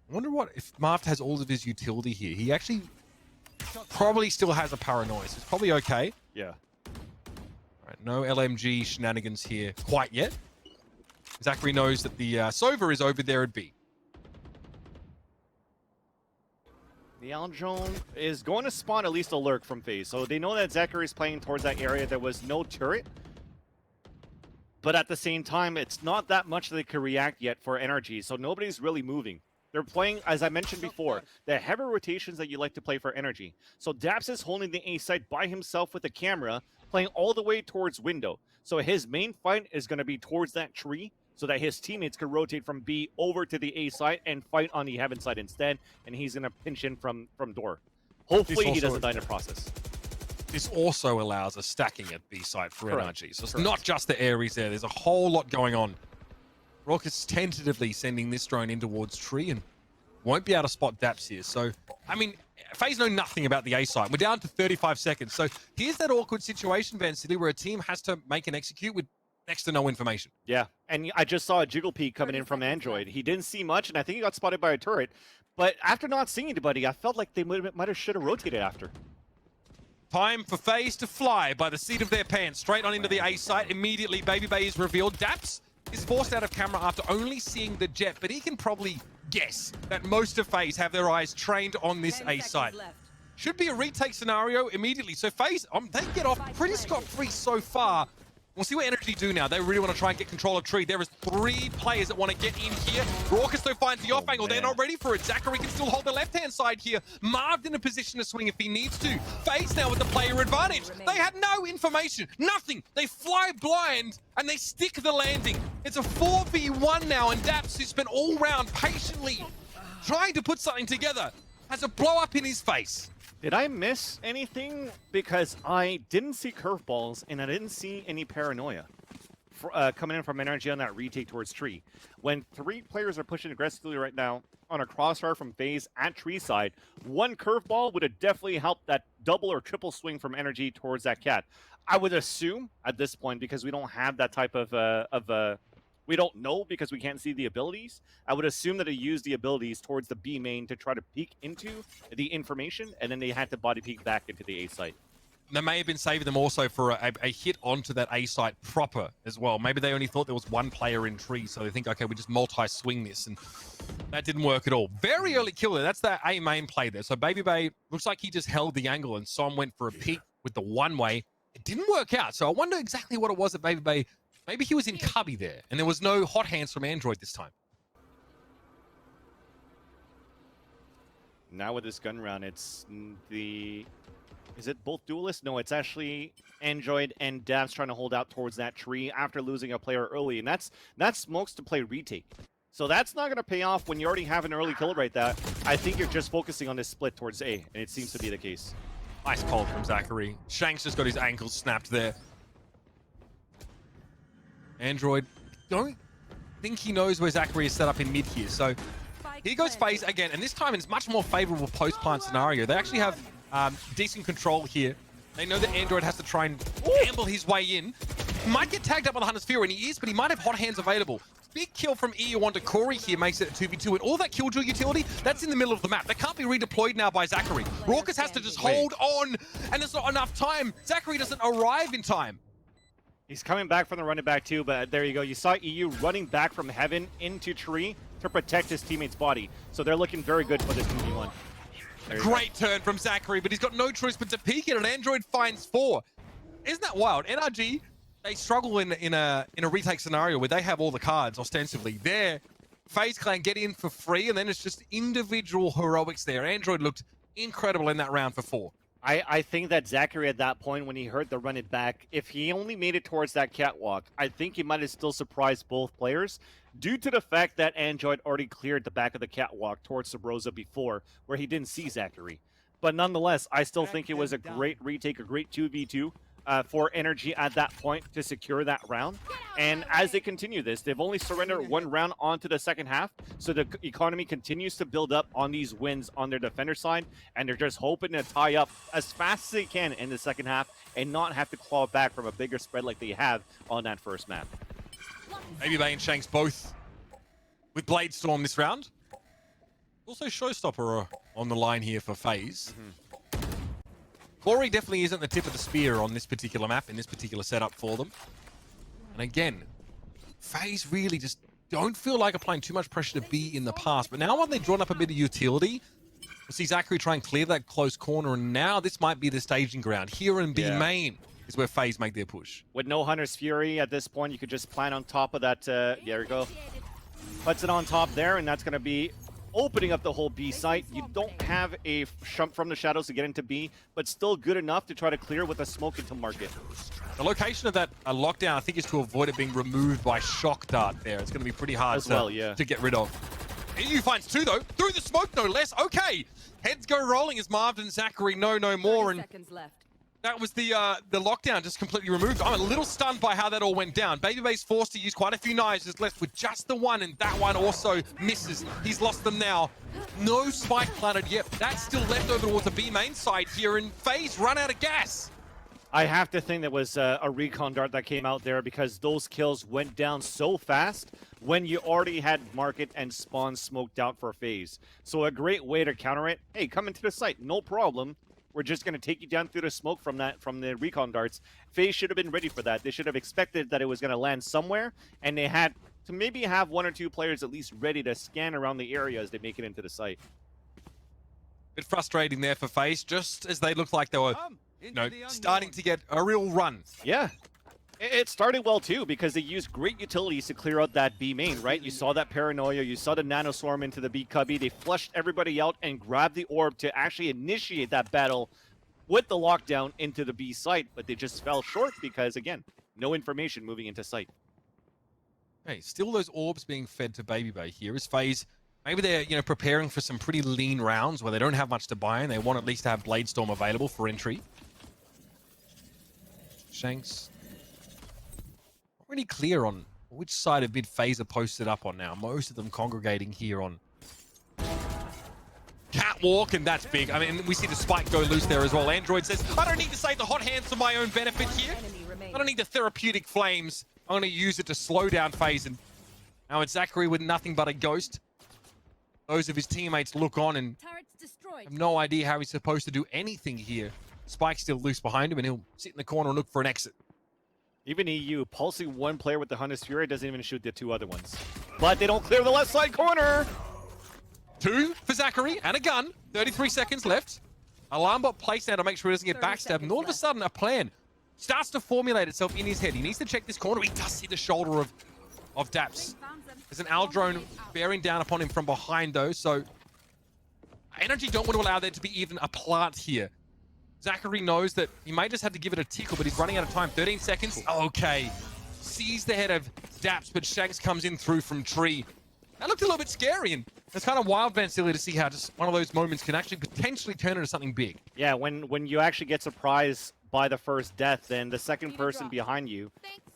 I wonder what if Marft has all of his utility here. He actually probably still has a paranoia, so it's probably okay. Yeah. All right, no LMG shenanigans here quite yet. Zachary knows that the Sova is over there at B. The Aldrone is going to spawn at least a lurk from FaZe, so they know that Zachary is playing towards that area. There was no turret, but at the same time, it's not that much that they could react yet for NRG, so nobody's really moving. They're playing, as I mentioned before, the heavy rotations that you like to play for NRG. So Daps is holding the A site by himself with the camera, playing all the way towards window. So his main fight is going to be towards that tree, so that his teammates can rotate from B over to the A side and fight on the heaven side instead, and he's going to pinch in from door. Hopefully he doesn't die in the process. This also allows a stacking at B site for Correct. NRG. So it's Correct. not just the Ares there. There's a whole lot going on. Raucus tentatively sending this drone in towards tree and won't be able to spot Daps here. So, I mean, FaZe know nothing about the A site. We're down to 35 seconds. So here's that awkward situation, Van City, where a team has to make and execute with next to no information. Yeah, and I just saw a jiggle peek coming in from Android. He didn't see much, and I think he got spotted by a turret. But after not seeing anybody, I felt like they might have should have rotated after. Time for FaZe to fly by the seat of their pants, straight on into the A site. Immediately, Baby Bay is revealed. Daps is forced out of camera after only seeing the jet, but he can probably guess that most of FaZe have their eyes trained on this A site. Should be a retake scenario immediately. So FaZe, they get off pretty scot-free so far. We'll see what NRG do now. They really want to try and get control of tree. There is 3 players that want to get in here. Raucus though finds the off angle. They're not ready for it. Zachary can still hold the left-hand side here. Marved in a position to swing if he needs to. FaZe now with the player advantage. They had no information, nothing. They fly blind and they stick the landing. It's a 4v1 now, and Daps, who spent all round patiently trying to put something together, has a blow up in his face. Did I miss anything? Because I didn't see curveballs and I didn't see any paranoia coming in from NRG on that retake towards tree. When 3 players are pushing aggressively right now on a crossfire from FaZe at tree side, 1 curveball would have definitely helped that double or triple swing from NRG towards that cat. I would assume at this point, because we don't have that type of we don't know because we can't see the abilities. I would assume that they used the abilities towards the B main to try to peek into the information, and then they had to body peek back into the A site. they may have been saving them also for a hit onto that A site proper as well. Maybe they only thought there was one player in tree, so they think, okay, we just multi-swing this, and that didn't work at all. Very early kill there. That's that A main play there. So Baby Bay looks like he just held the angle, and Som went for a peek with the one-way. It didn't work out, so I wonder exactly what it was at Baby Bay. Maybe he was in cubby there, and there was no hot hands from Android this time. Now with this gun round, it's the... Is it both duelists? No, it's actually Android and Dabs trying to hold out towards that tree after losing a player early, and that's Smokes to play retake. So that's not going to pay off when you already have an early kill right there. I think you're just focusing on this split towards A, and it seems to be the case. Nice call from Zachary. Shanks just got his ankles snapped there. Android, don't think he knows where Zachary is set up in mid here, so here goes FaZe again, and this time it's much more favorable post-plant scenario. They actually have decent control here. They know that Android has to try and gamble his way in. He might get tagged up on the Hunter's Fury, and he is, but he might have hot hands available. Big kill from EU onto Corey here makes it a 2v2, and all that killjoy utility, that's in the middle of the map. That can't be redeployed now by Zachary. Raucus has to just hold on, and there's not enough time. Zachary doesn't arrive in time. He's coming back from the running back too, but there you go. You saw EU running back from heaven into tree to protect his teammate's body. So they're looking very good for this 2v1. Great turn from Zachary, but he's got no choice but to peek it, and Android finds 4. Isn't that wild? NRG, they struggle in a retake scenario where they have all the cards, ostensibly. There, FaZe Clan get in for free, and then it's just individual heroics there. Android looked incredible in that round for 4. I think that Zachary at that point, when he heard the run it back, if he only made it towards that catwalk, I think he might have still surprised both players due to the fact that Android already cleared the back of the catwalk towards Sabrosa before, where he didn't see Zachary. But nonetheless, I still think it was a great retake, a great 2v2 for NRG at that point to secure that round. And as they continue this, they've only surrendered 1 round onto the second half, so the economy continues to build up on these wins on their defender side, and they're just hoping to tie up as fast as they can in the second half and not have to claw back from a bigger spread like they have on that first map. Baby Bay and Shanks both with Blade Storm this round. Also Showstopper on the line here for FaZe. Corey definitely isn't the tip of the spear on this particular map, in this particular setup for them. And again, FaZe really just don't feel like applying too much pressure to B in the past. But now when they've drawn up a bit of utility, we'll see Zachary try and clear that close corner, and now this might be the staging ground. Here in B main is where FaZe make their push. With no Hunter's Fury at this point, you could just plant on top of that. There we go. Puts it on top there, and that's going to be opening up the whole B site. You don't have a jump from the shadows to get into B, but still good enough to try to clear with a smoke into market. The location of that lockdown, I think, is to avoid it being removed by shock dart there. It's going to be pretty hard to get rid of. EU finds 2, though. Through the smoke, no less. Okay. Heads go rolling as Marv and Zachary no more. And that was the lockdown just completely removed. I'm a little stunned by how that all went down. Baby Bay's forced to use quite a few knives, is left with just the one, and that one also misses. He's lost them now. No spike planted yet. That's still left over towards the B main side here, and FaZe run out of gas. I have to think that was a recon dart that came out there, because those kills went down so fast when you already had market and spawn smoked out for FaZe. So a great way to counter it. Hey, come into the site, no problem. We're just going to take you down through the smoke from the recon darts. FaZe should have been ready for that. They should have expected that it was going to land somewhere, and they had to maybe have 1 or 2 players at least ready to scan around the area as they make it into the site. Bit frustrating there for FaZe, just as they looked like they were starting to get a real run. Yeah. It started well, too, because they used great utilities to clear out that B main, right? You saw that paranoia. You saw the nano swarm into the B cubby. They flushed everybody out and grabbed the orb to actually initiate that battle with the lockdown into the B site, but they just fell short because, again, no information moving into site. Hey, still those orbs being fed to Baby Bay here is FaZe. Maybe they're preparing for some pretty lean rounds where they don't have much to buy, and they want at least to have Blade Storm available for entry. Shanks really clear on which side of mid FaZe are posted up on now. Most of them congregating here on catwalk, and that's big. I mean, we see the spike go loose there as well. Android says, I don't need to save the hot hands for my own benefit here. I don't need the therapeutic flames. I'm going to use it to slow down FaZe. And now it's Zachary with nothing but a ghost. Those of his teammates look on and have no idea how he's supposed to do anything here. Spike's still loose behind him, and he'll sit in the corner and look for an exit. Even EU, pulsing one player with the Hunter's Fury doesn't even shoot the two other ones. But they don't clear the left side corner. 2 for Zachary and a gun. 33 seconds left. Alarm bot placed now to make sure he doesn't get backstabbed. And all of a sudden, a plan starts to formulate itself in his head. He needs to check this corner. He does see the shoulder of Daps. There's an Al drone bearing down upon him from behind, though. So NRG don't want to allow there to be even a plant here. Zachary knows that he may just have to give it a tickle, but he's running out of time. 13 seconds. Okay. Sees the head of Daps, but Shanks comes in through from tree. That looked a little bit scary, and it's kind of wild, Vancilli, to see how just one of those moments can actually potentially turn into something big. Yeah, when you actually get surprised by the first death, then the second person behind you,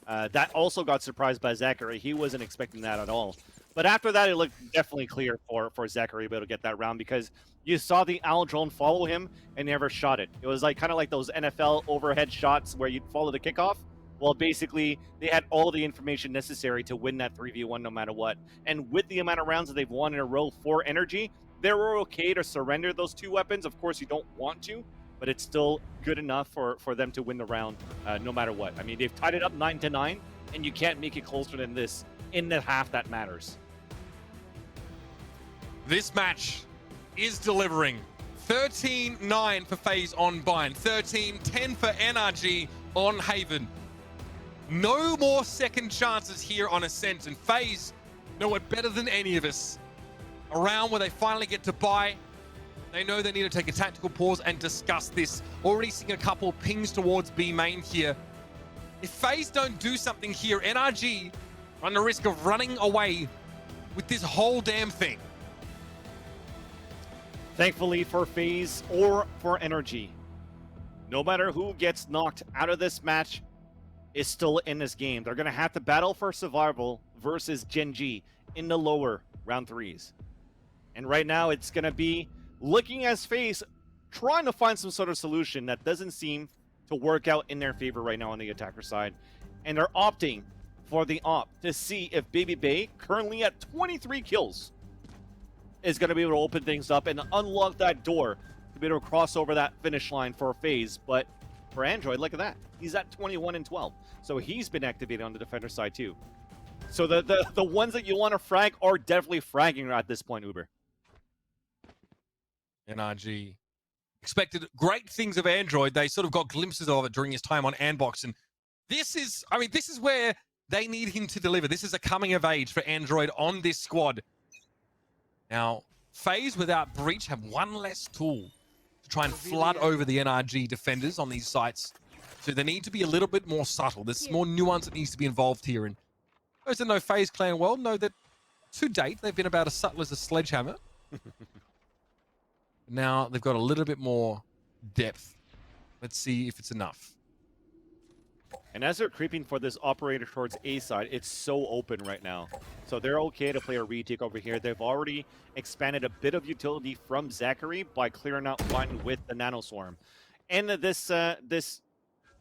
that also got surprised by Zachary. He wasn't expecting that at all. But after that, it looked definitely clear for Zachary to be able to get that round, because you saw the Owl drone follow him and never shot it. It was like kind of like those NFL overhead shots where you'd follow the kickoff. Well, basically, they had all the information necessary to win that 3v1 no matter what. And with the amount of rounds that they've won in a row for NRG, they were okay to surrender those 2 weapons. Of course, you don't want to, but it's still good enough for them to win the round no matter what. I mean, they've tied it up 9-9, and you can't make it closer than this in the half that matters. This match is delivering. 13-9 for FaZe on Bind. 13-10 for NRG on Haven. No more second chances here on Ascent, and FaZe know it better than any of us. A round where they finally get to buy. They know they need to take a tactical pause and discuss this. Already seeing a couple pings towards B main here. If FaZe don't do something here, NRG run the risk of running away with this whole damn thing. Thankfully for FaZe or for NRG, no matter who gets knocked out of this match is still in this game. They're going to have to battle for survival versus Gen G in the lower round 3s. And right now it's going to be looking as FaZe trying to find some sort of solution that doesn't seem to work out in their favor right now on the attacker side. And they're opting for the op to see if Baby Bay, currently at 23 kills, is going to be able to open things up and unlock that door to be able to cross over that finish line for FaZe. But for Android, look at that. He's at 21-12. So he's been activated on the defender side too. So the ones that you want to frag are definitely fragging at this point, Uber. NRG expected great things of Android. They sort of got glimpses of it during his time on Andbox. And this is where they need him to deliver. This is a coming of age for Android on this squad. Now, FaZe without Breach have one less tool to try and flood over the NRG defenders on these sites. So they need to be a little bit more subtle. There's more nuance that needs to be involved here. And those that know FaZe Clan well know that to date, they've been about as subtle as a sledgehammer. Now they've got a little bit more depth. Let's see if it's enough. And as they're creeping for this operator towards A side, it's so open right now. So they're okay to play a retake over here. They've already expanded a bit of utility from Zachary by clearing out one with the Nano Swarm. And this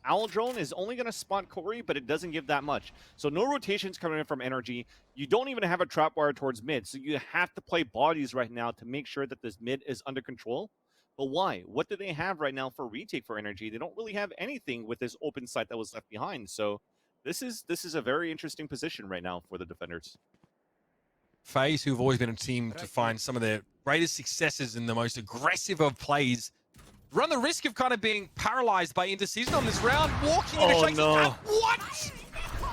Owl drone is only going to spot Corey, but it doesn't give that much. So no rotations coming in from NRG. You don't even have a trap wire towards mid. So you have to play bodies right now to make sure that this mid is under control. But why? What do they have right now for retake for NRG? They don't really have anything with this open site that was left behind. So this is a very interesting position right now for the defenders. FaZe, who've always been a team to find some of their greatest successes in the most aggressive of plays, run the risk of kind of being paralyzed by indecision on this round. Walking into Shakes. No. What?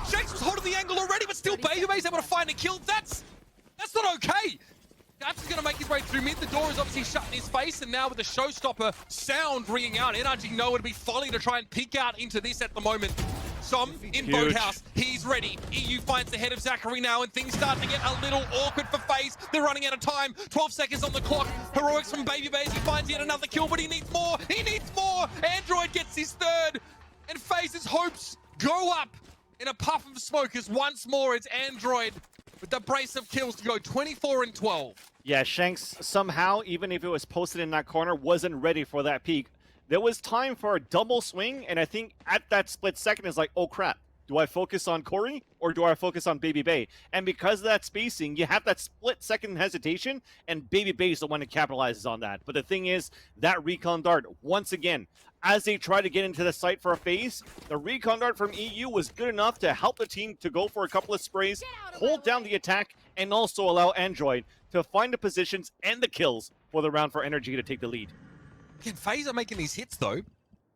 Shakes was holding the angle already, but still Baby Bay's able to find a kill. That's not okay. Daps is going to make his way through mid. The door is obviously shut in his face, and now with the showstopper sound ringing out, NRG know it'd be folly to try and peek out into this at the moment. Som in Huge. Boathouse, he's ready. EU finds the head of Zachary now, and things start to get a little awkward for FaZe. They're running out of time. 12 seconds on the clock. Heroics from Baby Bay as he finds yet another kill, but he needs more. He needs more. Android gets his third, and FaZe's hopes go up in a puff of smoke as once more it's Android with the brace of kills to go 24-12. Yeah, Shanks somehow, even if it was posted in that corner, wasn't ready for that peak. There was time for a double swing, and I think at that split second, it's like, oh crap, do I focus on Corey or do I focus on Baby Bay? And because of that spacing, you have that split second hesitation, and Baby Bay is the one that capitalizes on that. But the thing is, that recon dart, once again, as they try to get into the site for a FaZe. The recon dart from EU was good enough to help the team to go for a couple of sprays, hold down the attack, and also allow Android to find the positions and the kills for the round for NRG to take the lead. Again, FaZe are making these hits, though,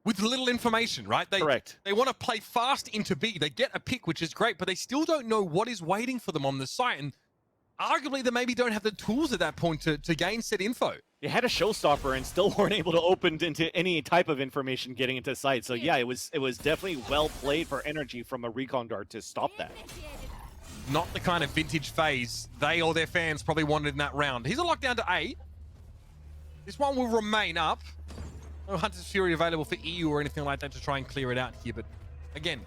with little information, right? Correct. They want to play fast into B. They get a pick, which is great, but they still don't know what is waiting for them on the site. And arguably, they maybe don't have the tools at that point to gain said info. They had a showstopper and still weren't able to open into any type of information getting into sight. So yeah, it was definitely well played for NRG from a recon dart to stop that. Not the kind of vintage FaZe they or their fans probably wanted in that round. He's a lockdown to A. This one will remain up. No Hunter's Fury available for EU or anything like that to try and clear it out here. But again,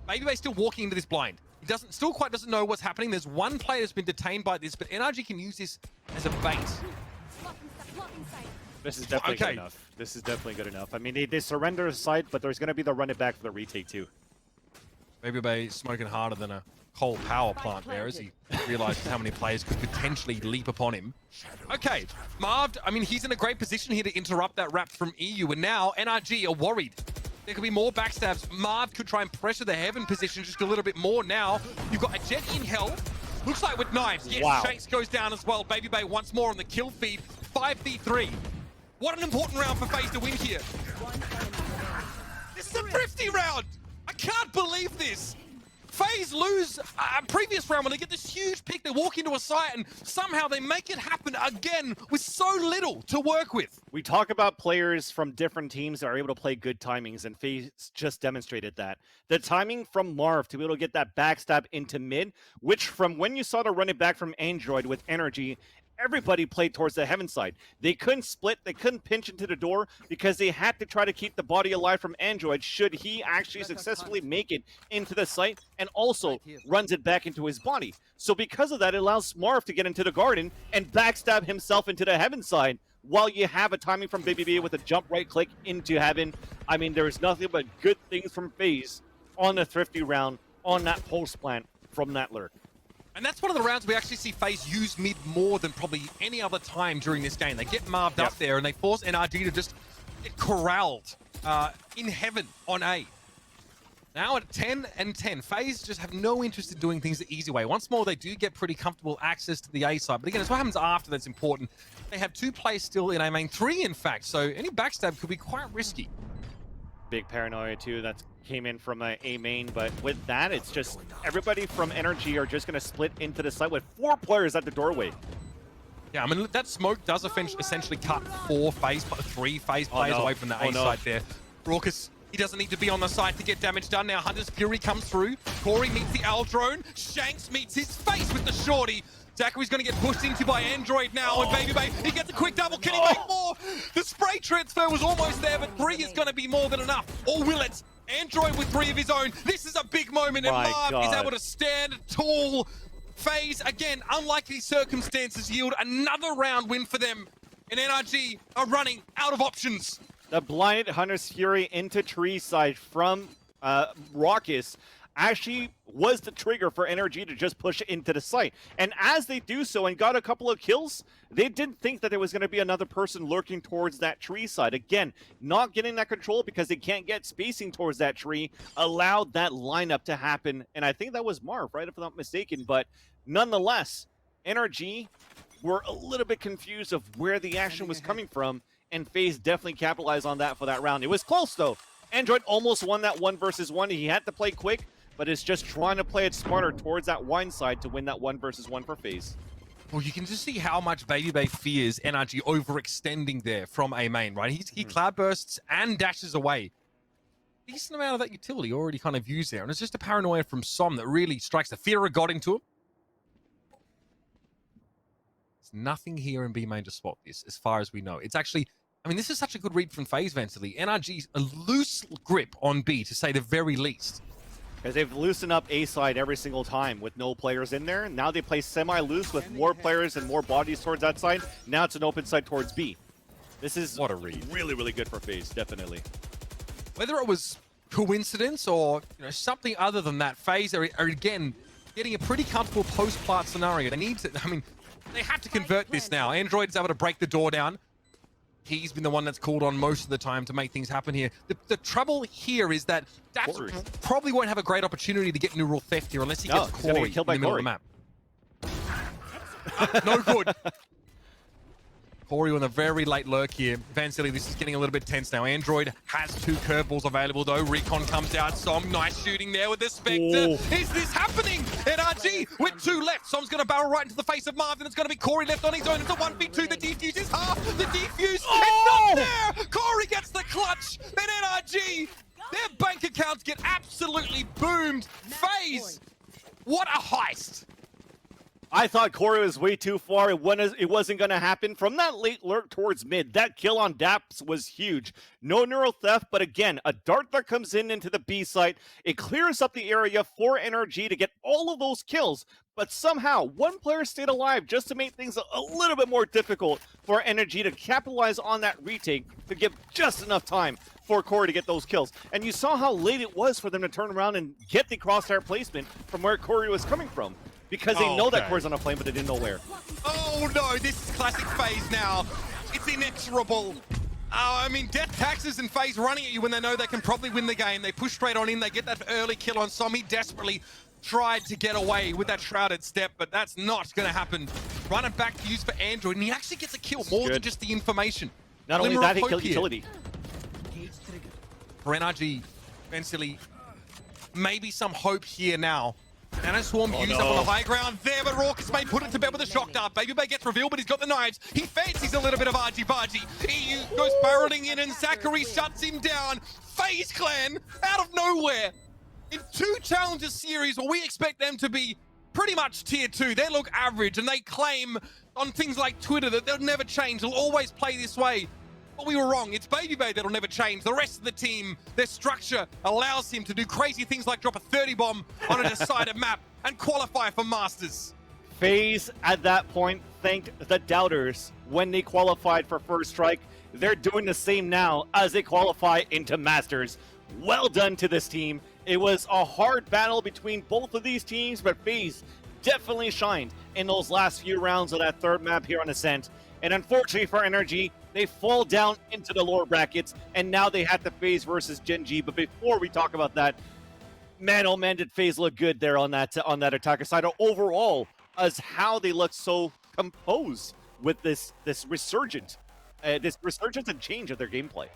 BabyBay's still walking into this blind. He still quite doesn't know what's happening. There's one player that's been detained by this, but NRG can use this as a bait. This is definitely good enough. This is definitely good enough. I mean, they surrender a site, but there's going to be the run it back for the retake too. BabyBay smoking harder than a coal power plant there as he realizes how many players could potentially leap upon him. Okay, Marv, I mean, he's in a great position here to interrupt that wrap from EU, and now NRG are worried. There could be more backstabs. Marv could try and pressure the heaven position just a little bit more now. You've got a Jet in hell. Looks like with knives. Yes, wow. Shanks goes down as well. BabyBay once more on the kill feed. 5v3. What an important round for FaZe to win here. This is a thrifty round. I can't believe this. FaZe lose a previous round when they get this huge pick. They walk into a site and somehow they make it happen again with so little to work with. We talk about players from different teams that are able to play good timings, and FaZe just demonstrated that. The timing from Marv to be able to get that backstab into mid, which from when you saw the run it back from Android with NRG, everybody played towards the heaven side. They couldn't split, they couldn't pinch into the door because they had to try to keep the body alive from Android should he actually successfully make it into the site and also runs it back into his body. So because of that, it allows Marv to get into the garden and backstab himself into the heaven side while you have a timing from BabyB with a jump right click into heaven. I mean, there's nothing but good things from FaZe on the thrifty round, on that post plant from that lurk. And that's one of the rounds we actually see FaZe use mid more than probably any other time during this game. They get Marved up there and they force NRG to just get corralled in heaven on A. Now at 10 and 10, FaZe just have no interest in doing things the easy way. Once more, they do get pretty comfortable access to the A side. But again, it's what happens after that's important. They have 2 players still in A main, 3 in fact, so any backstab could be quite risky. Big paranoia too, that came in from A main, but with that, it's just everybody from NRG are just going to split into the site with 4 players at the doorway. Yeah, I mean, that smoke does essentially cut 3 FaZe players away from the A side there. Raucus, he doesn't need to be on the side to get damage done. Now Hunter's Fury comes through. Corey meets the Owl Drone. Shanks meets his face with the shorty. Zachary's going to get pushed into by Android now, and BabyBay, he gets a quick double. Can he make more? The spray transfer was almost there, but 3 is going to be more than enough. Or will it? Android with 3 of his own. This is a big moment, and Marv is able to stand tall. FaZe, again, unlikely circumstances yield another round win for them, and NRG are running out of options. The blinded Hunter's Fury into tree side from Raucus actually was the trigger for NRG to just push into the site. And as they do so and got a couple of kills, they didn't think that there was going to be another person lurking towards that tree side. Again, not getting that control because they can't get spacing towards that tree allowed that lineup to happen. And I think that was Marv, right, if I'm not mistaken. But nonetheless, NRG were a little bit confused of where the action was coming from, and FaZe definitely capitalized on that for that round. It was close, though. Android almost won that 1 versus 1. He had to play quick, but it's just trying to play it smarter towards that wine side to win that 1 versus 1 for FaZe. Well, you can just see how much BabyBay fears NRG overextending there from A main, right? He cloud bursts and dashes away. Decent amount of that utility already kind of used there, and it's just a paranoia from Som that really strikes. The fear of God into him. There's nothing here in B main to spot this, as far as we know. It's actually, I mean, this is such a good read from FaZe, Vancely. NRG's a loose grip on B, to say the very least. Because they've loosened up A side every single time with no players in there. Now they play semi-loose with more players and more bodies towards that side. Now it's an open side towards B. This is what a read. Really, really good for FaZe, definitely. Whether it was coincidence or something other than that, FaZe are again getting a pretty comfortable post-plant scenario. They need to, I mean, they have to convert this now. Android is able to break the door down. He's been the one that's called on most of the time to make things happen here. The trouble here is that Daps probably won't have a great opportunity to get neural theft here unless he gets Corey in the middle of the map. No good. Corey on a very late lurk here. VanSilly, this is getting a little bit tense now. Android has 2 curveballs available though. Recon comes out. Som, nice shooting there with the Spectre. Is this happening? NRG with 2 left. Som's going to barrel right into the face of Marvin. It's going to be Corey left on his own. It's a 1v2. The defuse is half. The defuse is not there. Corey gets the clutch. And NRG, their bank accounts get absolutely boomed. FaZe, what a heist. I thought Corey was way too far. It wasn't going to happen. From that late lurk towards mid, that kill on Daps was huge. No neural theft, but again, a dart that comes into the B site. It clears up the area for NRG to get all of those kills, but somehow one player stayed alive just to make things a little bit more difficult for NRG to capitalize on that retake to give just enough time for Corey to get those kills. And you saw how late it was for them to turn around and get the crosshair placement from where Corey was coming from. Because they know that Corey's on a plane, but they didn't know where. Oh no, this is classic FaZe now. It's inexorable. I mean, death taxes and FaZe running at you when they know they can probably win the game. They push straight on in, they get that early kill on Som. He desperately tried to get away with that shrouded step, but that's not going to happen. Running back to use for Android, and he actually gets a kill more than just the information. Not only that, he killed utility. For NRG, VanSilly, maybe some hope here now. And a Swarm used up on the high ground there, but Raucus may put it to bed with a shock dart. Baby Bay gets revealed, but he's got the knives. He fancies a little bit of argy-bargy. EU goes barreling in, and Zachary shuts him down. FaZe Clan, out of nowhere, in 2 challenger series where we expect them to be pretty much tier 2. They look average, and they claim on things like Twitter that they'll never change. They'll always play this way. But we were wrong. It's Baby Bay that'll never change. The rest of the team, their structure allows him to do crazy things like drop a 30 bomb on a decided map and qualify for Masters. FaZe, at that point, thanked the doubters when they qualified for First Strike. They're doing the same now as they qualify into Masters. Well done to this team. It was a hard battle between both of these teams, but FaZe definitely shined in those last few rounds of that 3rd map here on Ascent. And unfortunately for NRG, they fall down into the lower brackets, and now they have to FaZe versus Gen G. But before we talk about that, man, oh man, did FaZe look good there on that attacker side. Overall, as how they look so composed with this resurgence and change of their gameplay.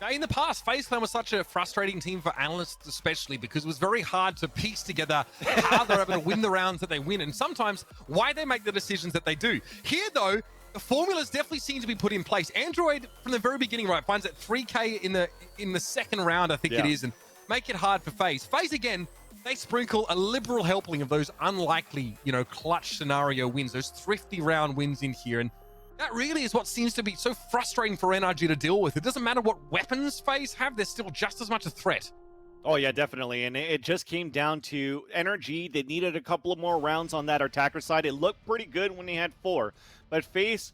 Now, in the past, FaZe Clan was such a frustrating team for analysts, especially because it was very hard to piece together how they're able to win the rounds that they win, and sometimes why they make the decisions that they do. Here, though, the formulas definitely seem to be put in place. Android, from the very beginning, right, finds that 3K in the 2nd round, I think it is, and make it hard for FaZe. FaZe, again, they sprinkle a liberal helping of those unlikely, clutch scenario wins, those thrifty round wins in here, and that really is what seems to be so frustrating for NRG to deal with. It doesn't matter what weapons FaZe have, they're still just as much a threat. Oh, yeah, definitely. And it just came down to NRG. They needed a couple of more rounds on that attacker side. It looked pretty good when they had 4. But FaZe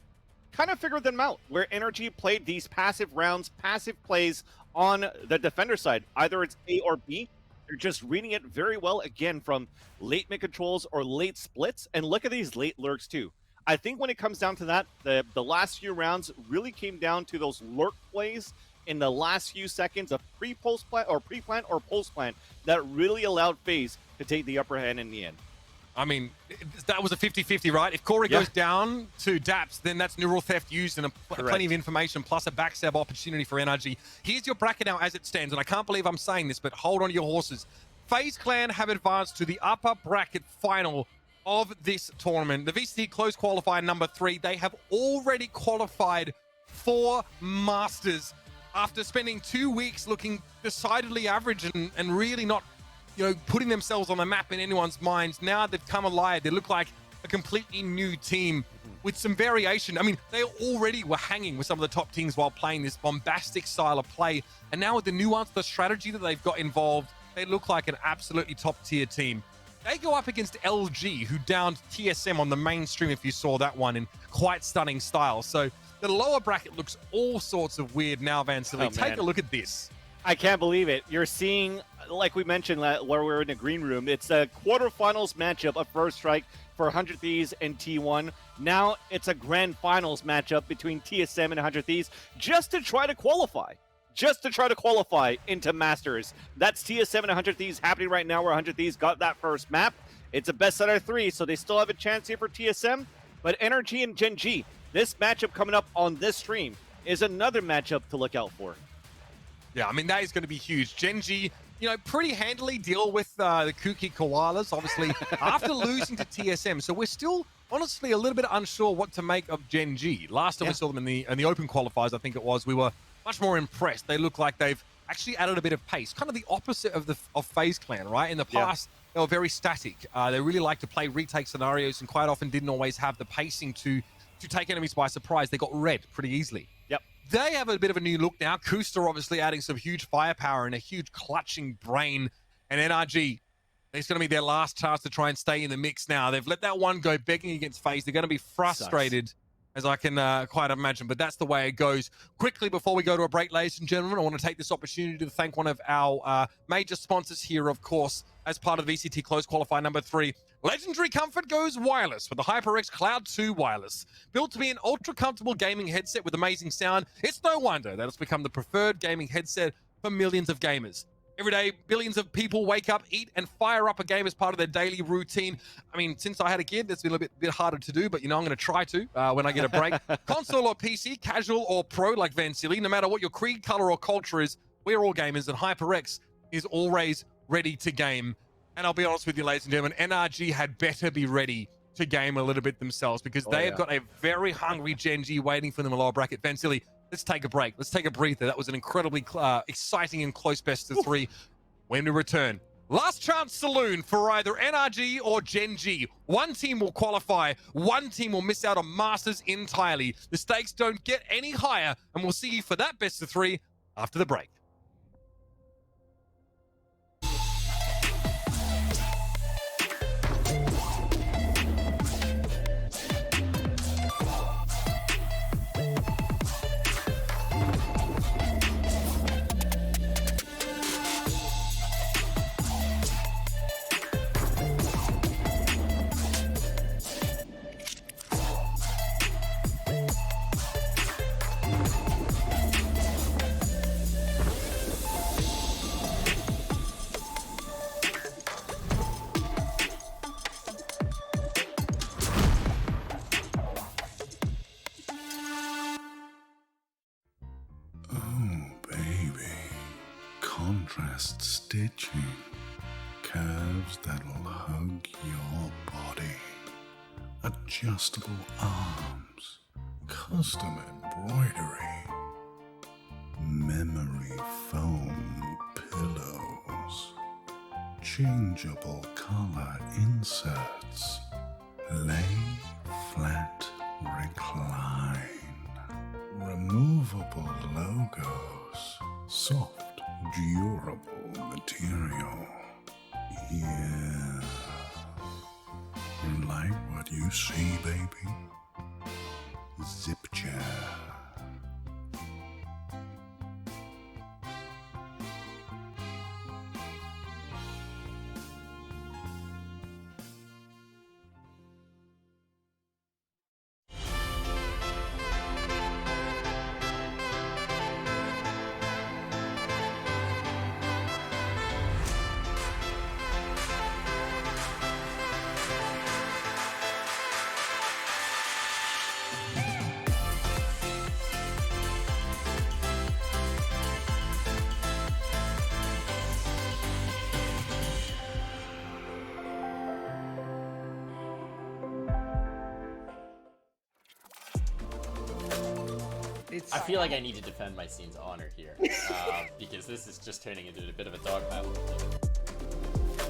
kind of figured them out, where NRG played these passive rounds, passive plays on the defender side. Either it's A or B. They're just reading it very well, again, from late mid controls or late splits. And look at these late lurks, too. I think when it comes down to that, the last few rounds really came down to those lurk plays in the last few seconds of pre-plant or post-plant that really allowed FaZe to take the upper hand in the end. I mean, that was a 50-50, right? If Corey goes down to Daps, then that's neural theft used and plenty of information, plus a backstab opportunity for NRG. Here's your bracket now as it stands, and I can't believe I'm saying this, but hold on to your horses. FaZe Clan have advanced to the upper bracket final of this tournament. The VCT closed qualifier number 3. They have already qualified for Masters after spending 2 weeks looking decidedly average and really not, putting themselves on the map in anyone's minds. Now they've come alive. They look like a completely new team with some variation. I mean, they already were hanging with some of the top teams while playing this bombastic style of play. And now with the nuance, the strategy that they've got involved, they look like an absolutely top-tier team. They go up against LG, who downed TSM on the mainstream, if you saw that one, in quite stunning style. So the lower bracket looks all sorts of weird now, VanSilly. Take a look at this. I can't believe it. You're seeing like we mentioned where we were in the green room, it's a quarterfinals matchup of First Strike for 100 Thieves and T1. Now it's a grand finals matchup between TSM and 100 Thieves just to try to qualify. Just to try to qualify into Masters. That's TSM and 100 Thieves happening right now, where 100 Thieves got that first map. It's a best out of 3, so they still have a chance here for TSM. But NRG and Gen G, this matchup coming up on this stream is another matchup to look out for. Yeah, I mean, that is going to be huge. Gen G, you know, pretty handily deal with the kooky koalas, obviously, after losing to TSM. So we're still, honestly, a little bit unsure what to make of Gen G. Last time we saw them in the open qualifiers, I think it was, we were much more impressed. They look like they've actually added a bit of pace, kind of the opposite of FaZe Clan, right? In the past, they were very static. They really like to play retake scenarios and quite often didn't always have the pacing to take enemies by surprise. They got read pretty easily. Yep. They have a bit of a new look now. Kusta obviously adding some huge firepower and a huge clutching brain. And NRG, it's going to be their last chance to try and stay in the mix now. They've let that one go begging against FaZe. They're going to be frustrated, as I can quite imagine, but that's the way it goes. Quickly, before we go to a break, ladies and gentlemen, I want to take this opportunity to thank one of our major sponsors here, of course, as part of VCT Close Qualifier number 3. Legendary comfort goes wireless with the HyperX Cloud 2 Wireless. Built to be an ultra-comfortable gaming headset with amazing sound, it's no wonder that it's become the preferred gaming headset for millions of gamers. Every day, billions of people wake up, eat, and fire up a game as part of their daily routine. I mean, since I had a kid, that's been a bit harder to do, but, you know, I'm going to try to when I get a break. Console or PC, casual or pro like VanSilly, no matter what your creed, color, or culture is, we're all gamers, and HyperX is always ready to game. And I'll be honest with you, ladies and gentlemen, NRG had better be ready to game a little bit themselves because they have got a very hungry Gen G waiting for them in the lower bracket. VanSilly, let's take a break. Let's take a breather. That was an incredibly exciting and close best of 3. When we return, last chance saloon for either NRG or Gen G. One team will qualify. One team will miss out on Masters entirely. The stakes don't get any higher, and we'll see you for that best of 3 after the break. Contrast stitching, curves that'll hug your body, adjustable arms, custom embroidery, memory foam pillows, changeable color inserts, lay flat recline, removable logos, soft durable material. Yeah. You like what you see, baby? Zip chair. I feel like I need to defend my scene's honor here, because this is just turning into a bit of a dog battle.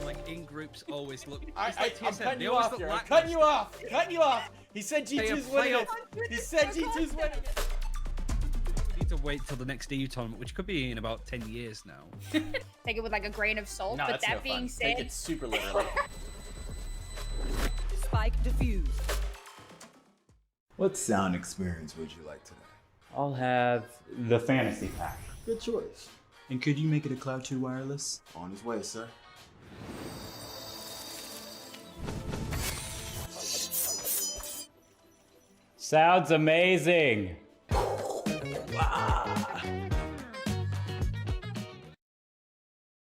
Like in groups always look. I'm cutting you off here. I'm cutting you off. Cutting you off. He said G2's winning it. He said G2's winning it. We need to wait till the next EU tournament, which could be in about 10 years now. Take it with like a grain of salt. No, but that's that no being fun. said, Take it super literally. Spike defused. What sound experience would you like today? I'll have the fantasy pack. Good choice. And could you make it a Cloud 2 wireless? On his way, sir. Sounds amazing.